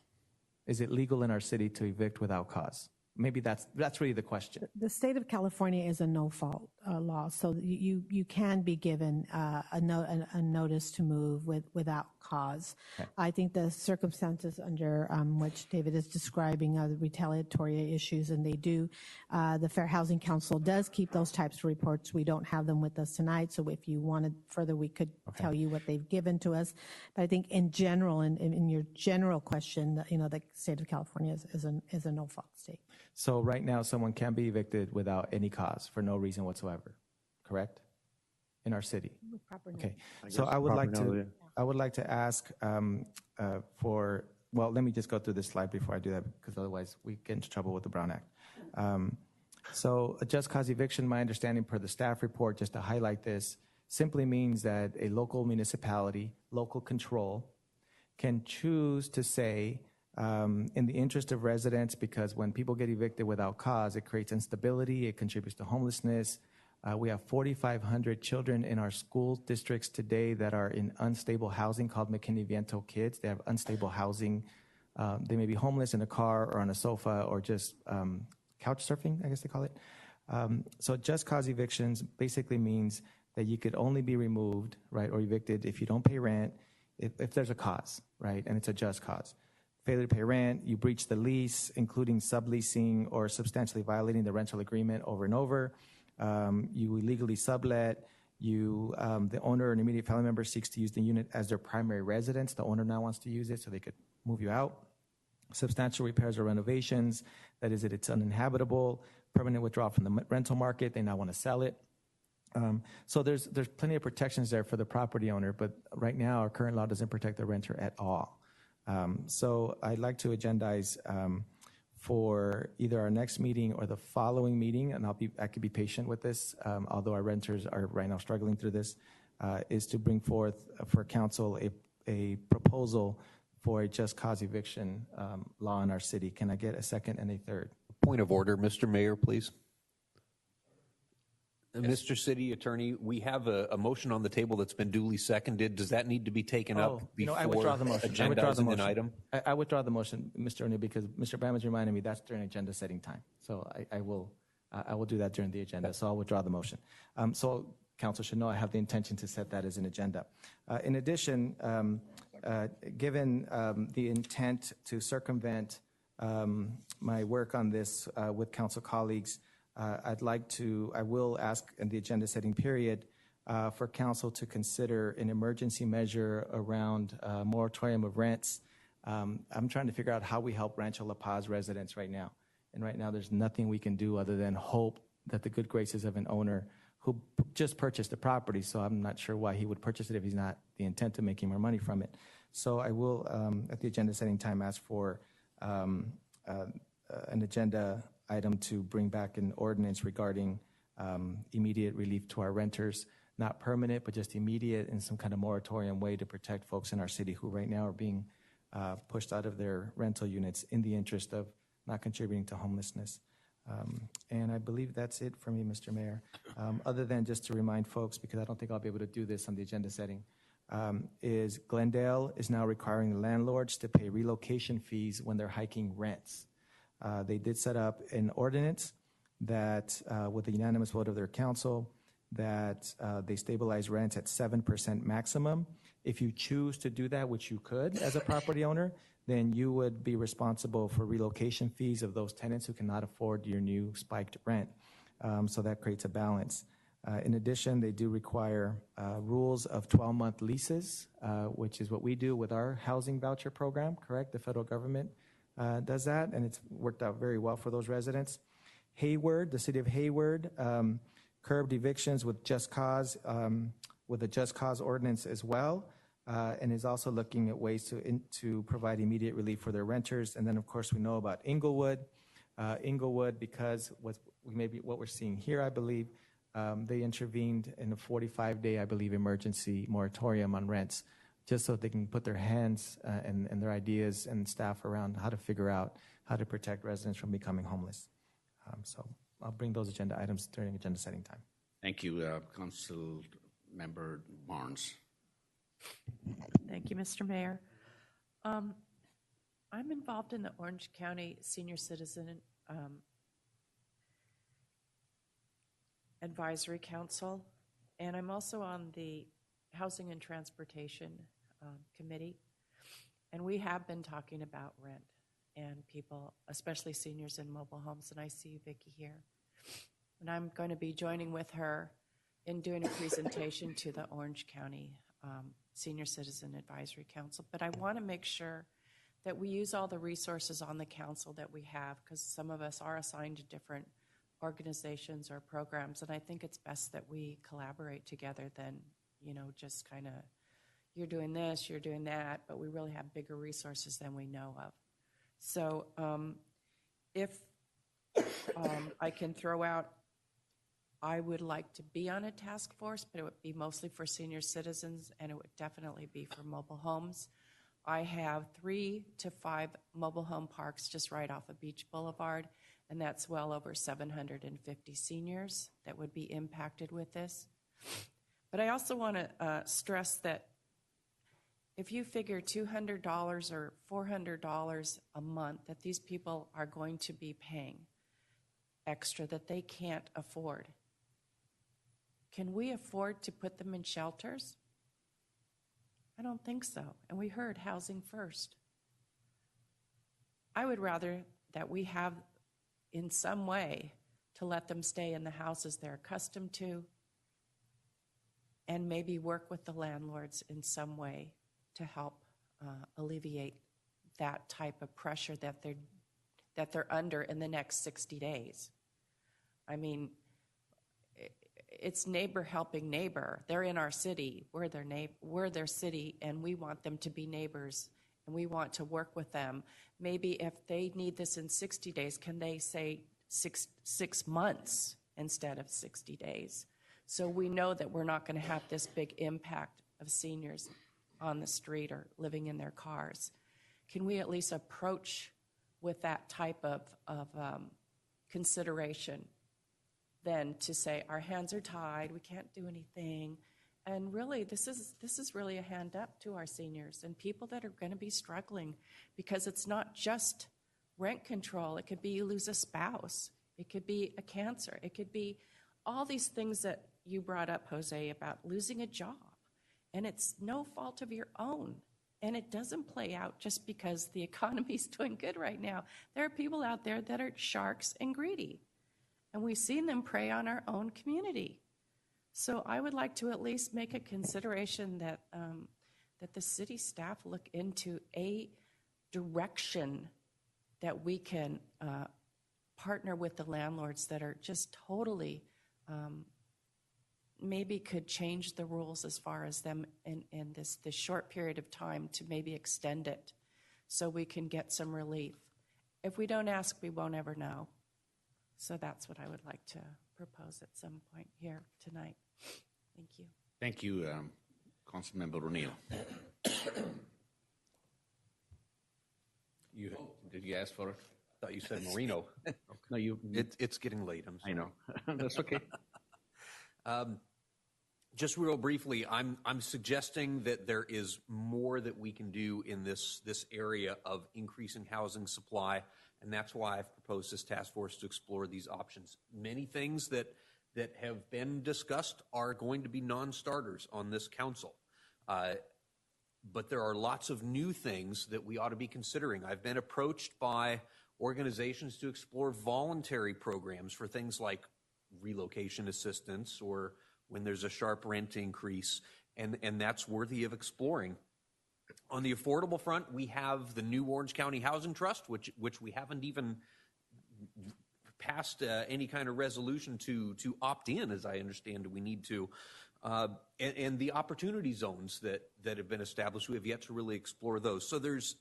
Is it legal in our city to evict without cause? Maybe that's really the question. The state of California is a no-fault law, so you can be given a notice to move without cause. Okay. I think the circumstances under which David is describing are the retaliatory issues, and they do. The Fair Housing Council does keep those types of reports. We don't have them with us tonight, so if you wanted further, we could tell you what they've given to us. But I think in general, in your general question, the state of California is a no-fault state. So right now, someone can be evicted without any cause for no reason whatsoever, correct? In our city. With proper Okay. guess So I would like proper to notice. ask well, let me just go through this slide before I do that, because otherwise we get into trouble with the Brown Act. So a just cause eviction, my understanding per the staff report, just to highlight this, simply means that a local municipality, local control, can choose to say, in the interest of residents, because when people get evicted without cause, it creates instability, it contributes to homelessness. We have 4,500 children in our school districts today that are in unstable housing called McKinney-Viento kids. They have unstable housing. They may be homeless in a car or on a sofa or just couch surfing, I guess they call it. So just cause evictions basically means that you could only be removed, right, or evicted if you don't pay rent, if there's a cause, right, and it's a just cause. Failure to pay rent, you breach the lease, including subleasing or substantially violating the rental agreement over and over. You illegally sublet. The owner or an immediate family member seeks to use the unit as their primary residence. The owner now wants to use it so they could move you out. Substantial repairs or renovations, that is, it's uninhabitable. Permanent withdrawal from the rental market, they now want to sell it. So there's plenty of protections there for the property owner, but right now our current law doesn't protect the renter at all. So I'd like to agendize for either our next meeting or the following meeting, and I could be patient with this, although our renters are right now struggling through this, is to bring forth for council a proposal for a just cause eviction law in our city. Can I get a second and a third? Point of order, Mr. Mayor, please. Mr. City Attorney, we have a motion on the table that's been duly seconded. Does that need to be taken up before I withdraw the motion. agendizing an item? I withdraw the motion, Mr. O'Neill, because Mr. Bam has reminded me that's during agenda setting time. So I will do that during the agenda. So I'll withdraw the motion. So council should know I have the intention to set that as an agenda. In addition, given the intent to circumvent my work on this with council colleagues, I will ask in the agenda setting period for council to consider an emergency measure around moratorium of rents. I'm trying to figure out how we help Rancho La Paz residents right now. And right now there's nothing we can do other than hope that the good graces of an owner who just purchased the property, so I'm not sure why he would purchase it if he's not the intent of making more money from it. So I will, at the agenda setting time, ask for an agenda item to bring back an ordinance regarding immediate relief to our renters, not permanent, but just immediate in some kind of moratorium way to protect folks in our city who right now are being pushed out of their rental units in the interest of not contributing to homelessness. And I believe that's it for me, Mr. Mayor. Other than just to remind folks, because I don't think I'll be able to do this on the agenda setting, is Glendale is now requiring landlords to pay relocation fees when they're hiking rents. They did set up an ordinance that, with the unanimous vote of their council, that they stabilize rents at 7% maximum. If you choose to do that, which you could as a property owner, then you would be responsible for relocation fees of those tenants who cannot afford your new spiked rent. So that creates a balance. In addition, they do require rules of 12-month leases, which is what we do with our housing voucher program, correct? The federal government does that, and it's worked out very well for those residents. Hayward, the city of Hayward, curbed evictions with just cause, with a just cause ordinance as well, and is also looking at ways to provide immediate relief for their renters. And then, of course, we know about Inglewood. Inglewood, because what we're seeing here, I believe, they intervened in a 45-day, I believe, emergency moratorium on rents, just so they can put their hands and their ideas and staff around how to figure out how to protect residents from becoming homeless. So I'll bring those agenda items during agenda setting time. Thank you, Council Member Barnes. Thank you, Mr. Mayor. I'm involved in the Orange County Senior Citizen Advisory Council, and I'm also on the Housing and Transportation Committee. And we have been talking about rent and people, especially seniors in mobile homes, and I see Vicki here. And I'm going to be joining with her in doing a presentation to the Orange County Senior Citizen Advisory Council. But I want to make sure that we use all the resources on the council that we have, because some of us are assigned to different organizations or programs, and I think it's best that we collaborate together than, just kind of, you're doing this, you're doing that, but we really have bigger resources than we know of. So if I can throw out, I would like to be on a task force, but it would be mostly for senior citizens, and it would definitely be for mobile homes. I have 3 to 5 mobile home parks just right off of Beach Boulevard, and that's well over 750 seniors that would be impacted with this. But I also want to stress that if you figure $200 or $400 a month that these people are going to be paying extra that they can't afford, can we afford to put them in shelters? I don't think so. And we heard housing first. I would rather that we have in some way to let them stay in the houses they're accustomed to and maybe work with the landlords in some way to help alleviate that type of pressure that they're under in the next 60 days. I mean, it's neighbor helping neighbor. They're in our city. We're their city, and we want them to be neighbors, and we want to work with them. Maybe if they need this in 60 days, can they say six months instead of 60 days? So we know that we're not going to have this big impact of seniors on the street or living in their cars. Can we at least approach with that type of consideration than to say our hands are tied, we can't do anything? And really, this is really a hand up to our seniors and people that are going to be struggling, because it's not just rent control. It could be you lose a spouse. It could be a cancer. It could be all these things that you brought up, Jose, about losing a job. And it's no fault of your own. And it doesn't play out just because the economy's doing good right now. There are people out there that are sharks and greedy. And we've seen them prey on our own community. So I would like to at least make a consideration that that the city staff look into a direction that we can partner with the landlords that are just totally maybe could change the rules as far as them in this short period of time to maybe extend it so we can get some relief. If we don't ask, we won't ever know. So that's what I would like to propose at some point here tonight. Thank you. Thank you, Councilmember O'Neill. Did you ask for it? I thought you said Moreno. No, you. It's getting late. I'm sorry. I know. That's okay. Just real briefly, I'm suggesting that there is more that we can do in this area of increasing housing supply, and that's why I've proposed this task force to explore these options. Many things that have been discussed are going to be non-starters on this council, but there are lots of new things that we ought to be considering. I've been approached by organizations to explore voluntary programs for things like relocation assistance or when there's a sharp rent increase, and that's worthy of exploring. On the affordable front, we have the new Orange County Housing Trust, which we haven't even passed any kind of resolution to opt in, as I understand we need to. And the opportunity zones that have been established, we have yet to really explore those. So there's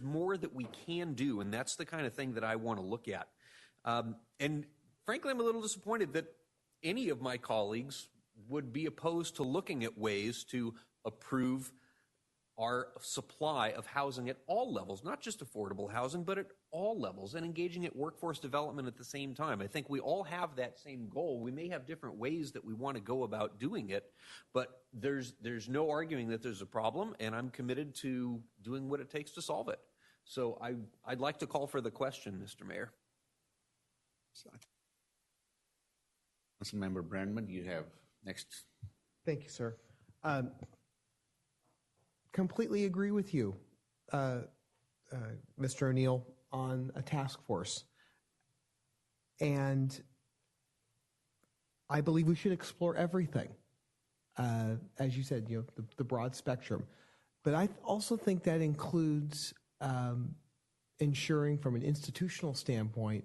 more that we can do, and that's the kind of thing that I want to look at. And frankly, I'm a little disappointed that any of my colleagues would be opposed to looking at ways to approve our supply of housing at all levels, not just affordable housing, but at all levels, and engaging at workforce development at the same time. I think we all have that same goal. We may have different ways that we want to go about doing it, but there's no arguing that there's a problem, and I'm committed to doing what it takes to solve it. So I'd like to call for the question, Mr. Mayor. Councilmember Brandman, you have next. Thank you, sir. Completely agree with you, Mr. O'Neill, on a task force. And I believe we should explore everything. As you said, the broad spectrum. But I also think that includes ensuring from an institutional standpoint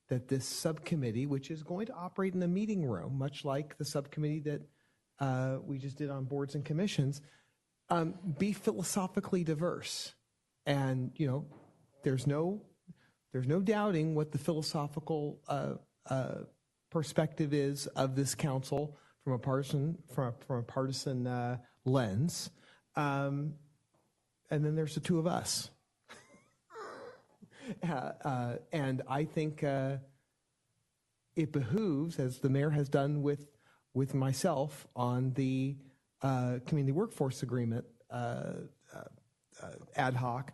that this subcommittee, which is going to operate in a meeting room, much like the subcommittee that we just did on boards and commissions, be philosophically diverse. And, there's no doubting what the philosophical perspective is of this council from a partisan lens. And then there's the two of us. And I think it behooves, as the mayor has done with myself on the community workforce agreement ad hoc,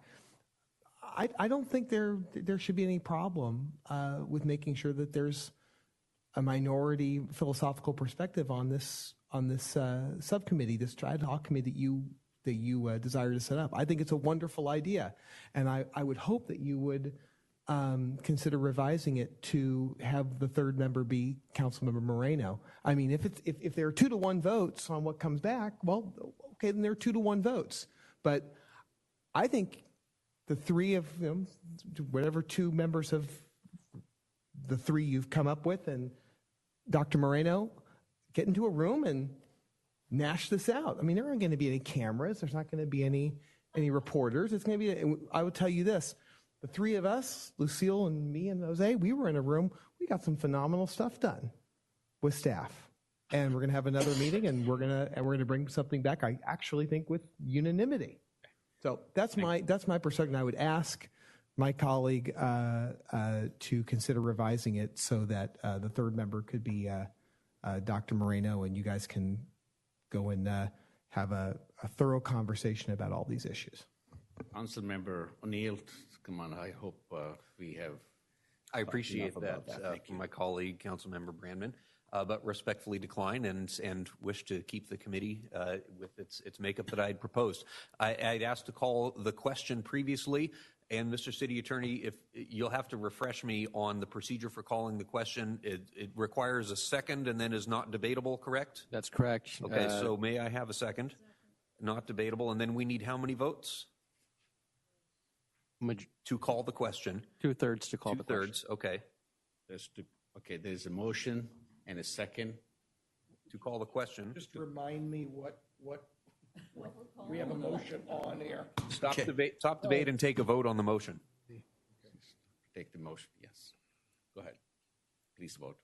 I don't think there should be any problem with making sure that there's a minority philosophical perspective on this subcommittee, this ad hoc committee that you desire to set up. I think it's a wonderful idea, and I would hope that you would consider revising it to have the third member be Councilmember Moreno. I mean, if there are 2-to-1 votes on what comes back, well, okay, then there are 2-to-1 votes. But I think the three of them, whatever two members of the three you've come up with, and Dr. Moreno, get into a room and gnash this out. I mean, there aren't going to be any cameras. There's not going to be any reporters. It's going to be, I would tell you this, the three of us, Lucille and me and Jose, we were in a room. We got some phenomenal stuff done with staff. And we're going to have another meeting, and we're going to bring something back, I actually think, with unanimity. So that's my perspective. I would ask my colleague to consider revising it so that the third member could be Dr. Moreno, and you guys can go and have a thorough conversation about all these issues. Councilmember O'Neill, come on, I hope we have. I appreciate that from my colleague, Councilmember Brandman, but respectfully decline and wish to keep the committee with its makeup that I had proposed. I'd asked to call the question previously, and Mr. City Attorney, if you'll have to refresh me on the procedure for calling the question. It requires a second and then is not debatable, correct? That's correct. Okay, so may I have a second? Not debatable, and then we need how many votes? To call the question. 2/3 to call the question. 2/3, okay. There's a motion and a second. To call the question. Just remind me what we have a motion on here. Stop debate and take a vote on the motion. Take the motion, yes. Go ahead. Please vote.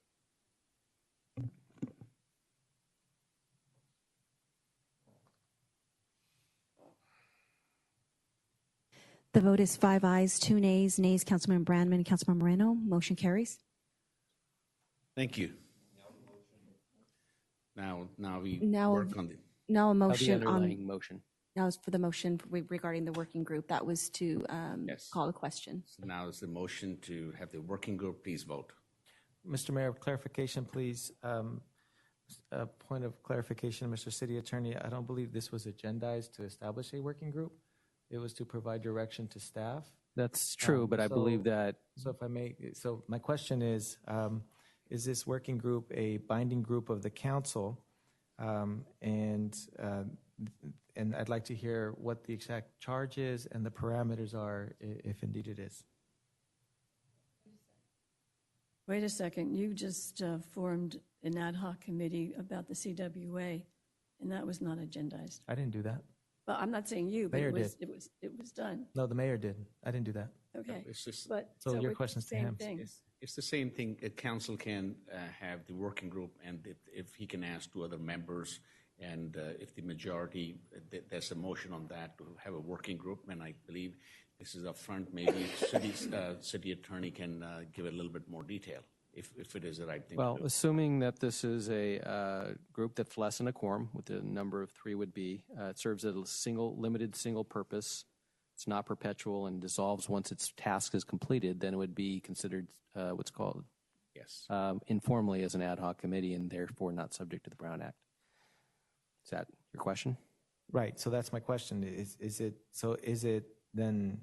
The vote is 5 ayes, 2 nays. Nays, Councilman Brandman and Councilman Moreno. Motion carries. Thank you. Now we Now- work on the. Now a The motion underlying on, motion. now is for the motion regarding the working group. That was to Yes. call the question. So now is the motion to have the working group. Please vote. Mr. Mayor, clarification, please. A point of clarification, Mr. City Attorney, I don't believe this was agendized to establish a working group. It was to provide direction to staff. That's true, but I believe that So if I may, so my question is this working group a binding group of the council? And I'd like to hear what the exact charge is and the parameters are, if indeed it is. Wait a second, you just formed an ad hoc committee about the CWA, and that was not agendized. I didn't do that. Well, I'm not saying you, but Mayor it was done. No, the mayor did. I didn't do that. Okay, It's just, but So your it's question's the to same him. thing. it's the same thing. A council can have the working group, and if he can ask two other members, And if the majority, there's a motion on that to have a working group, and I believe this is up front. Maybe city attorney can give a little bit more detail if it is the right thing Well, to do. assuming that this is a group that's less than a quorum, with the number of 3 would be, it serves as a limited single purpose. It's not perpetual and dissolves once its task is completed, then it would be considered what's called Yes. informally as an ad hoc committee and therefore not subject to the Brown Act. Is that your question? Right. So that's my question. Is it then?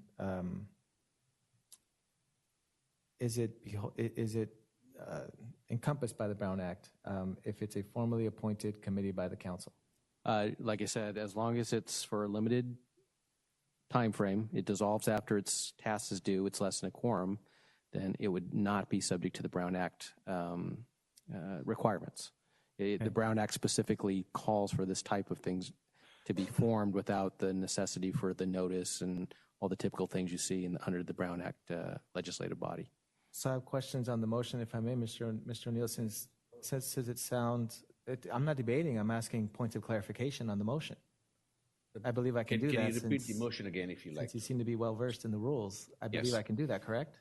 Is it encompassed by the Brown Act if it's a formally appointed committee by the council? Like I said, as long as it's for a limited time frame, it dissolves after its task is due, it's less than a quorum, then it would not be subject to the Brown Act requirements. The Brown Act specifically calls for this type of things to be formed without the necessity for the notice and all the typical things you see under the Brown Act legislative body. So I have questions on the motion, if I may, Mr. O'Neill, since it sounds, I'm not debating, I'm asking points of clarification on the motion. I believe I can do that. Can you repeat the motion again if you like? Since you seem to be well versed in the rules, I believe I can do that, correct?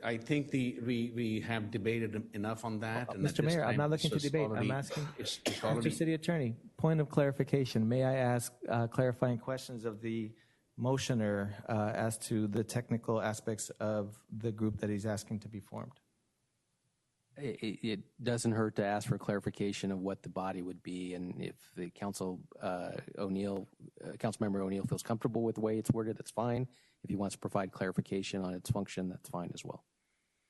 I think we have debated enough on that. And Mr. Mayor, I'm not looking to debate. I'm asking, Mr. City Attorney, point of clarification. May I ask clarifying questions of the motioner as to the technical aspects of the group that he's asking to be formed? It doesn't hurt to ask for clarification of what the body would be, and if the Councilmember O'Neill feels comfortable with the way it's worded, that's fine. If he wants to provide clarification on its function, that's fine as well.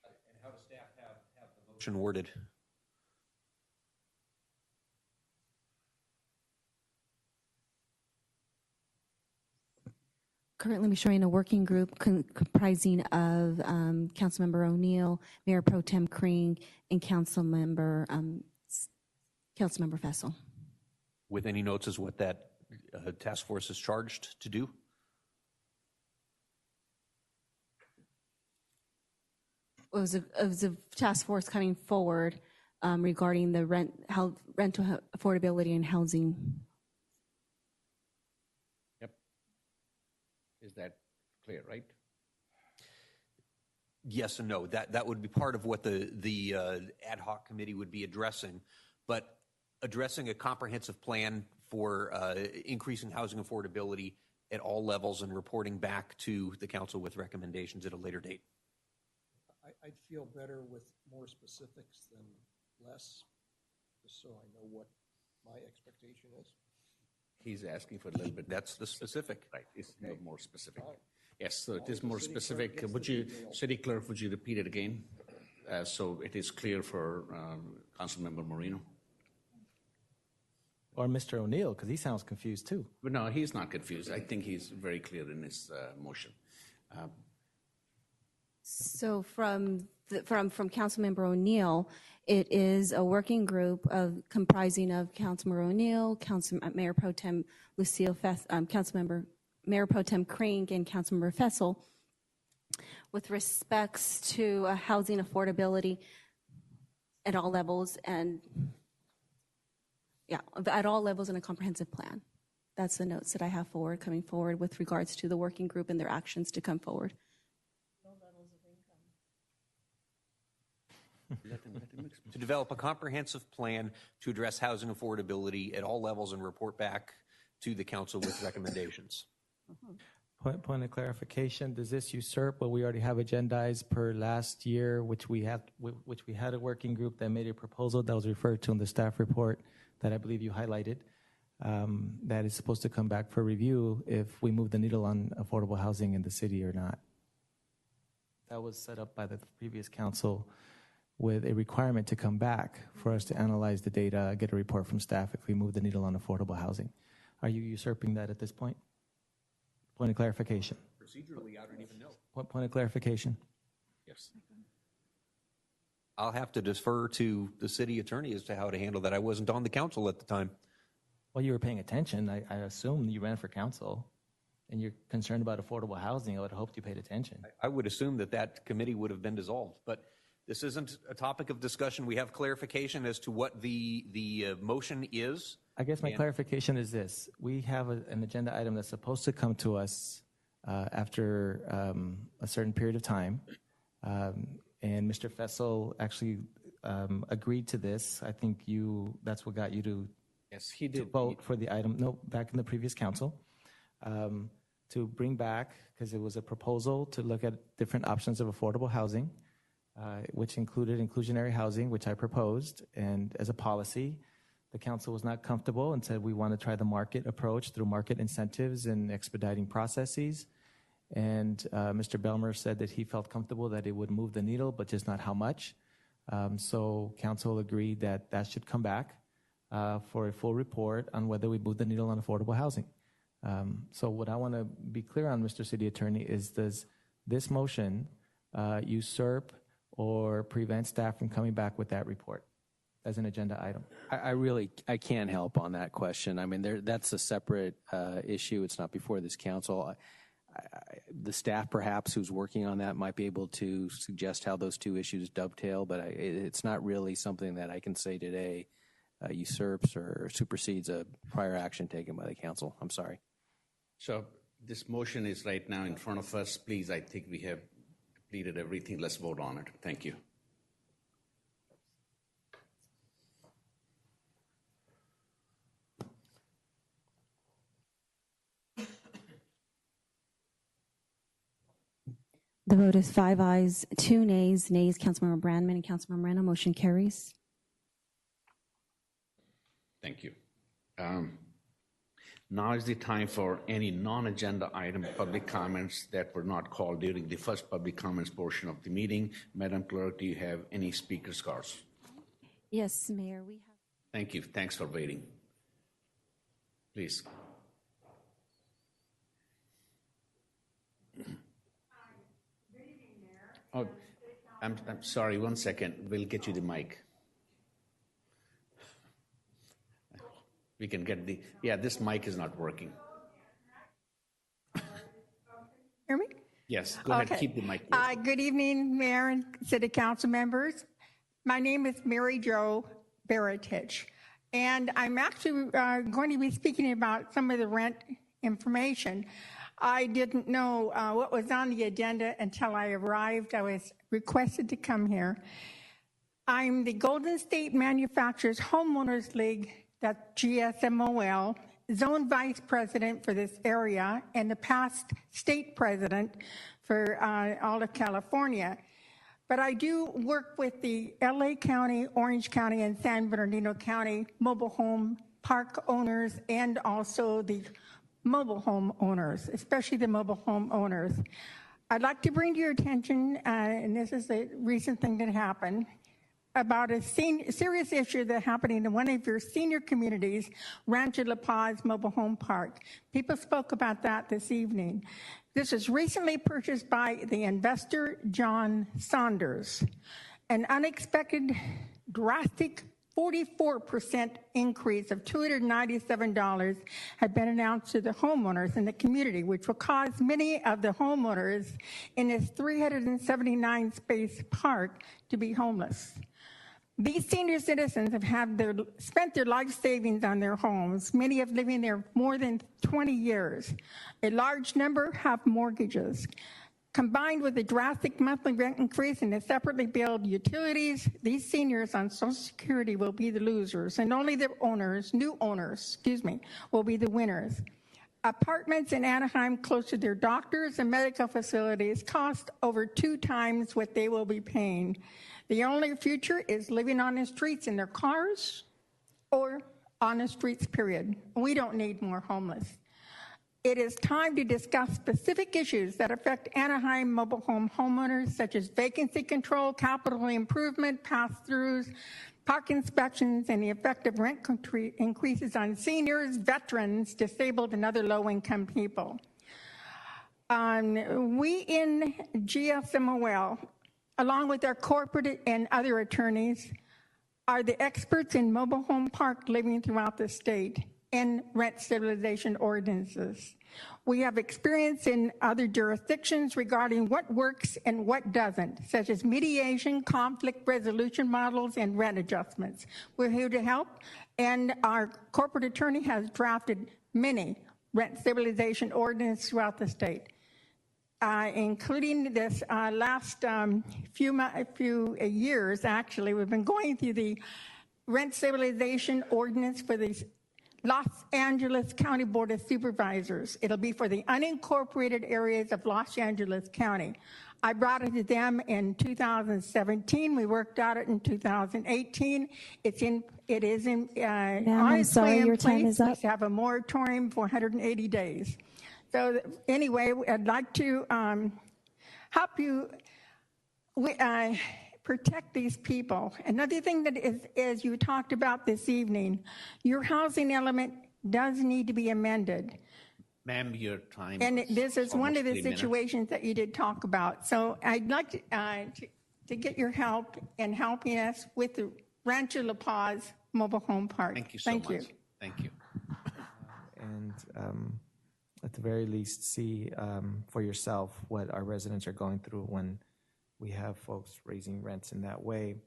And how does staff have the motion worded? Currently, we're showing a working group comprising of Councilmember O'Neill, Mayor Pro Tem Kring, and Councilmember Fessel. With any notes as what that task force is charged to do? It was a task force coming forward regarding the rental affordability and housing. Yep. Is that clear, right? Yes and no. That would be part of what the ad hoc committee would be addressing, but addressing a comprehensive plan for increasing housing affordability at all levels and reporting back to the council with recommendations at a later date. I'd feel better with more specifics than less, just so I know what my expectation is. He's asking for a little bit. That's the specific. Right, it's more specific. Yes, so it is more specific. Would you, City Clerk, would you repeat it again so it is clear for Councilmember Moreno? Or Mr. O'Neill, because he sounds confused too. But no, he's not confused. I think he's very clear in his motion. So from Councilmember O'Neill, it is a working group comprising of Councilmember O'Neill, Mayor Pro Tem Councilmember Mayor Pro Tem Kring, and Councilmember Fessel, with respects to housing affordability at all levels and at all levels in a comprehensive plan. That's the notes that I have coming forward with regards to the working group and their actions to come forward. To develop a comprehensive plan to address housing affordability at all levels and report back to the council with recommendations. Point of clarification, does this usurp what we already have agendized per last year, which we had a working group that made a proposal that was referred to in the staff report that I believe you highlighted, that is supposed to come back for review if we move the needle on affordable housing in the city or not? That was set up by the previous council with a requirement to come back for us to analyze the data, get a report from staff if we move the needle on affordable housing. Are you usurping that at this point? Point of clarification. Procedurally, I don't even know. Point of clarification. Yes. I'll have to defer to the city attorney as to how to handle that. I wasn't on the council at the time. Well, you were paying attention. I assume you ran for council and you're concerned about affordable housing. I would have hoped you paid attention. I would assume that committee would have been dissolved, but This isn't a topic of discussion. We have clarification as to what the motion is. I guess my clarification is this. We have an agenda item that's supposed to come to us after a certain period of time. And Mr. Fessel actually agreed to this. I think that's what got you to, Yes, he to did. vote for the item, no, back in the previous council, to bring back, because it was a proposal to look at different options of affordable housing, which included inclusionary housing, which I proposed, and as a policy, the council was not comfortable and said we want to try the market approach through market incentives and expediting processes. And Mr. Belmer said that he felt comfortable that it would move the needle, but just not how much. So council agreed that that should come back for a full report on whether we move the needle on affordable housing. So what I want to be clear on, Mr. City Attorney, is does this motion usurp or prevent staff from coming back with that report as an agenda item? I can't help on that question. I mean, that's a separate issue. It's not before this council. The staff, perhaps, who's working on that might be able to suggest how those two issues dovetail, but it's not really something that I can say today usurps or supersedes a prior action taken by the council. I'm sorry. So this motion is right now in front of us. Please, I think we have completed everything. Let's vote on it. Thank you. The vote is 5 ayes, 2 nays. Nays, Councilmember Brandman and Councilmember Moreno. Motion carries. Thank you. Now is the time for any non-agenda item public comments that were not called during the first public comments portion of the meeting. Madam Clerk, do you have any speakers cards? Yes, Mayor, we have. Thank you. Thanks for waiting. Please. Oh, I'm sorry. 1 second. We'll get you the mic. We can get the, this mic is not working. Hear me? Yes, go ahead, keep the mic working. Good evening, Mayor and City Council members. My name is Mary Jo Baratich, and I'm actually going to be speaking about some of the rent information. I didn't know what was on the agenda until I arrived. I was requested to come here. I'm the Golden State Manufacturers Homeowners League, that's GSMOL, zone vice president for this area, and the past state president for all of California. But I do work with the LA County, Orange County, and San Bernardino County mobile home park owners, and also the mobile home owners, especially the mobile home owners. I'd like to bring to your attention, and this is a recent thing that happened, about a serious issue that happened in one of your senior communities, Rancho La Paz Mobile Home Park. People spoke about that this evening. This was recently purchased by the investor, John Saunders. An unexpected, drastic 44% increase of $297 had been announced to the homeowners in the community, which will cause many of the homeowners in this 379 space park to be homeless. These senior citizens have spent their life savings on their homes. Many have living there more than 20 years. A large number have mortgages. Combined with a drastic monthly rent increase and the separately billed utilities, these seniors on Social Security will be the losers, and only the new owners, will be the winners. Apartments in Anaheim close to their doctors and medical facilities cost over 2 times what they will be paying. The only future is living on the streets in their cars or on the streets, period. We don't need more homeless. It is time to discuss specific issues that affect Anaheim mobile home homeowners, such as vacancy control, capital improvement, pass-throughs, park inspections, and the effect of rent increases on seniors, veterans, disabled, and other low-income people. We in GSMOL, along with our corporate and other attorneys, are the experts in mobile home park living throughout the state. and rent stabilization ordinances. We have experience in other jurisdictions regarding what works and what doesn't, such as mediation, conflict resolution models, and rent adjustments. We're here to help, and our corporate attorney has drafted many rent stabilization ordinances throughout the state, including this last few years, actually. We've been going through the rent stabilization ordinance for the Los Angeles County Board of Supervisors. It'll be for the unincorporated areas of Los Angeles County. I brought it to them in 2017. We worked out it in 2018. It is in I'm sorry, your time is up. To have a moratorium for 180 days. So anyway, I'd like to help you protect these people. Another thing that is you talked about this evening, your housing element does need to be amended. Ma'am, your time. And this is one of the 3 minutes. situations that you did talk about. So I'd like to get your help in helping us with the Rancho La Paz Mobile Home Park. Thank you so much. Thank you. And at the very least, see for yourself what our residents are going through when we have folks raising rents in that way.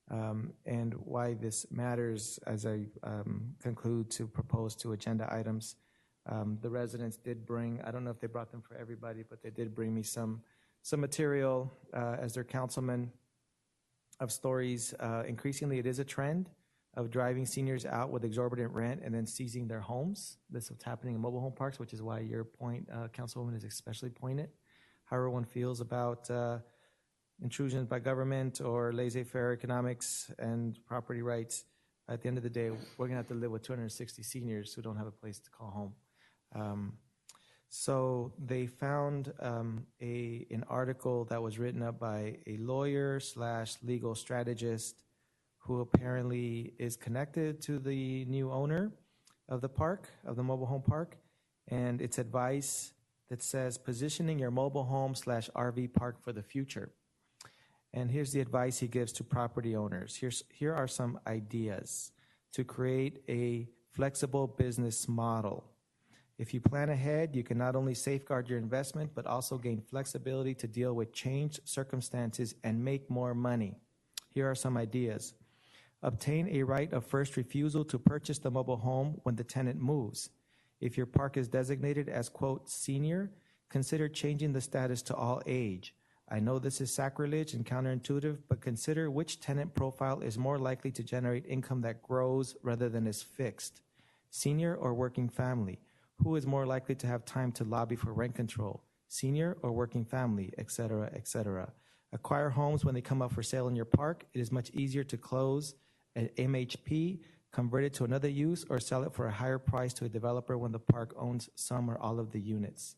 And why this matters as I conclude to propose 2 agenda items. The residents did bring, I don't know if they brought them for everybody, but they did bring me some material as their councilman of stories. Increasingly, it is a trend of driving seniors out with exorbitant rent and then seizing their homes. This is what's happening in mobile home parks, which is why your point, Councilwoman, is especially pointed. How everyone feels about intrusions by government or laissez-faire economics and property rights. At the end of the day, we're gonna have to live with 260 seniors who don't have a place to call home. So they found an article that was written up by a lawyer / legal strategist who apparently is connected to the new owner of the park, of the mobile home park, and it's advice that says positioning your mobile home / RV park for the future. And here's the advice he gives to property owners. Here are some ideas to create a flexible business model. If you plan ahead, you can not only safeguard your investment, but also gain flexibility to deal with changed circumstances and make more money. Here are some ideas. Obtain a right of first refusal to purchase the mobile home when the tenant moves. If your park is designated as, quote, senior, consider changing the status to all age. I know this is sacrilege and counterintuitive, but consider which tenant profile is more likely to generate income that grows rather than is fixed. Senior or working family? Who is more likely to have time to lobby for rent control? Senior or working family, et cetera, et cetera. Acquire homes when they come up for sale in your park. It is much easier to close an MHP, convert it to another use, or sell it for a higher price to a developer when the park owns some or all of the units.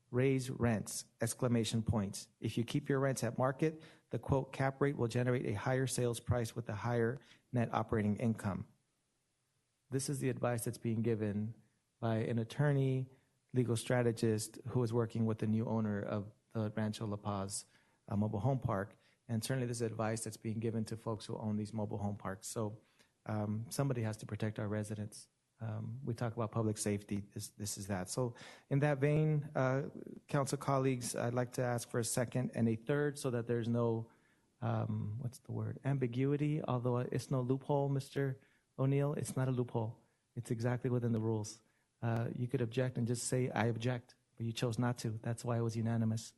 Raise rents, exclamation points. If you keep your rents at market, the quote cap rate will generate a higher sales price with a higher net operating income. This is the advice that's being given by an attorney, legal strategist who is working with the new owner of the Rancho La Paz mobile home park. And certainly this is advice that's being given to folks who own these mobile home parks. So somebody has to protect our residents. We talk about public safety, this is that. So in that vein, council colleagues, I'd like to ask for a second and a third so that there's no, what's the word, ambiguity, although it's no loophole, Mr. O'Neill, it's not a loophole. It's exactly within the rules. You could object and just say, I object, but you chose not to. That's why it was unanimous.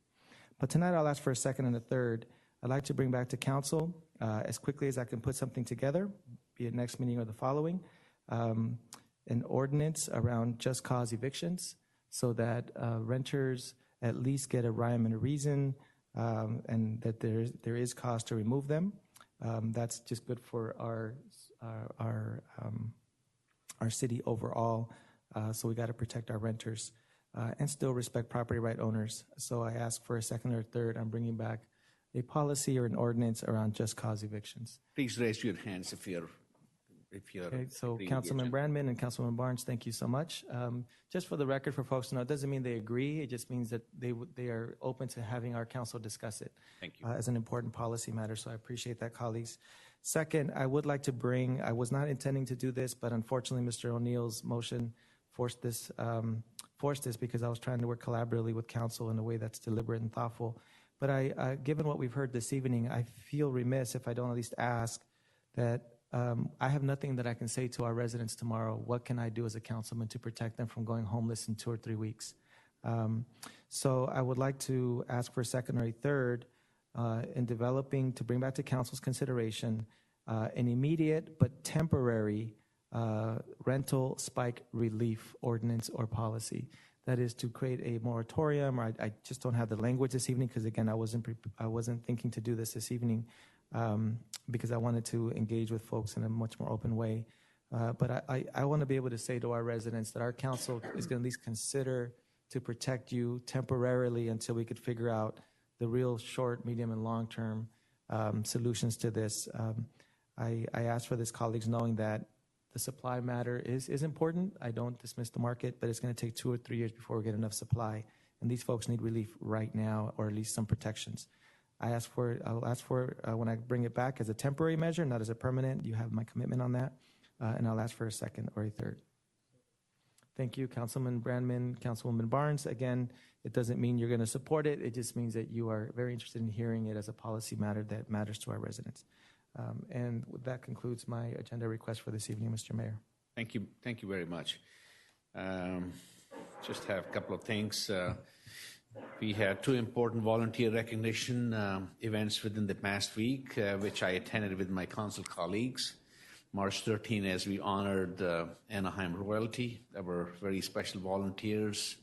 But tonight I'll ask for a second and a third. I'd like to bring back to council as quickly as I can put something together, be it next meeting or the following, an ordinance around just cause evictions so that renters at least get a rhyme and a reason and that there is cause to remove them. That's just good for our city overall. So we got to protect our renters and still respect property right owners. So I ask for a second or third. I'm bringing back a policy or an ordinance around just cause evictions. Please raise your hands if you're. Okay, so Councilman Brandman and Councilman Barnes, thank you so much. Just for the record, for folks to know, it doesn't mean they agree. It just means that they are open to having our council discuss it. Thank you. As an important policy matter. So I appreciate that, colleagues. Second, I would like to bring, I was not intending to do this, but unfortunately, Mr. O'Neill's motion forced this because I was trying to work collaboratively with council in a way that's deliberate and thoughtful. But given what we've heard this evening, I feel remiss if I don't at least ask that I have nothing that I can say to our residents tomorrow. What can I do as a councilman to protect them from going homeless in 2 or 3 weeks? So I would like to ask for a second or a third in developing, to bring back to council's consideration, an immediate but temporary rental spike relief ordinance or policy. That is to create a moratorium, or I just don't have the language this evening because, again, I wasn't thinking to do this evening because I wanted to engage with folks in a much more open way. But I want to be able to say to our residents that our council is going to at least consider to protect you temporarily until we could figure out the real short, medium, and long-term solutions to this. I ask for this, colleagues, knowing that the supply matter is important. I don't dismiss the market, but it's going to take 2 or 3 years before we get enough supply. And these folks need relief right now, or at least some protections. I'll ask for when I bring it back as a temporary measure, not as a permanent. You have my commitment on that. And I'll ask for a second or a third. Thank you, Councilman Brandman, Councilwoman Barnes. Again, it doesn't mean you're going to support it. It just means that you are very interested in hearing it as a policy matter that matters to our residents. And that concludes my agenda request for this evening, Mr. Mayor. Thank you. Thank you very much. Just have a couple of things. We had 2 important volunteer recognition events within the past week, which I attended with my council colleagues. March 13, as we honored Anaheim royalty. There were very special volunteers,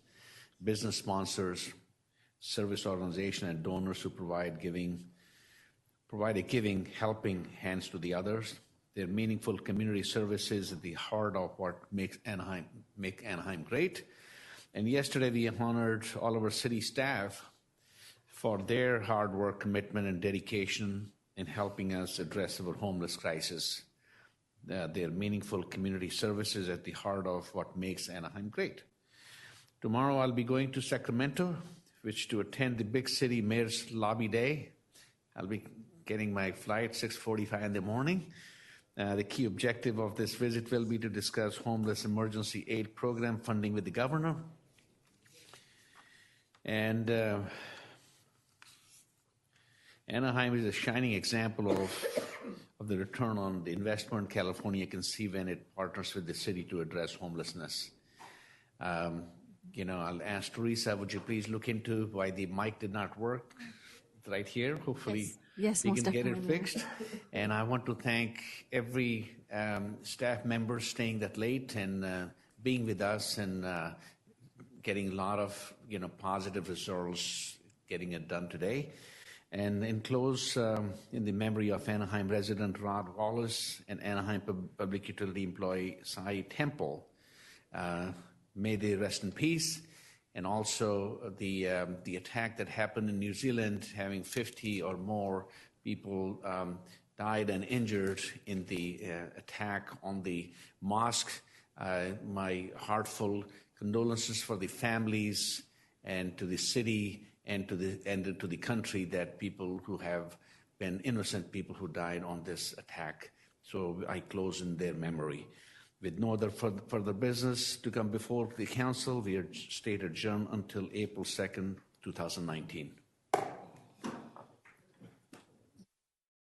business sponsors, service organization, and donors who provide a giving, helping hands to the others. Their meaningful community services at the heart of what make Anaheim great. And yesterday we honored all of our city staff for their hard work, commitment, and dedication in helping us address our homeless crisis. Their meaningful community services at the heart of what makes Anaheim great. Tomorrow I'll be going to Sacramento, which to attend the big city mayor's lobby day. I'll be getting my flight 6:45 in the morning. The key objective of this visit will be to discuss homeless emergency aid program funding with the governor. And Anaheim is a shining example of the return on the investment California can see when it partners with the city to address homelessness. I'll ask Teresa, would you please look into why the mic did not work right here? Hopefully yes, we can get it fixed. And I want to thank every staff member staying that late and being with us and getting a lot of positive results, getting it done today. And in close, in the memory of Anaheim resident Rod Wallace and Anaheim Public Utility employee Sai Temple, may they rest in peace. And also the attack that happened in New Zealand, having 50 or more people died and injured in the attack on the mosque. My heartfelt condolences for the families and to the city and to the country, that people who have been innocent people who died on this attack. So I close in their memory. With no other further business to come before the council, we are state adjourned until April 2nd, 2019.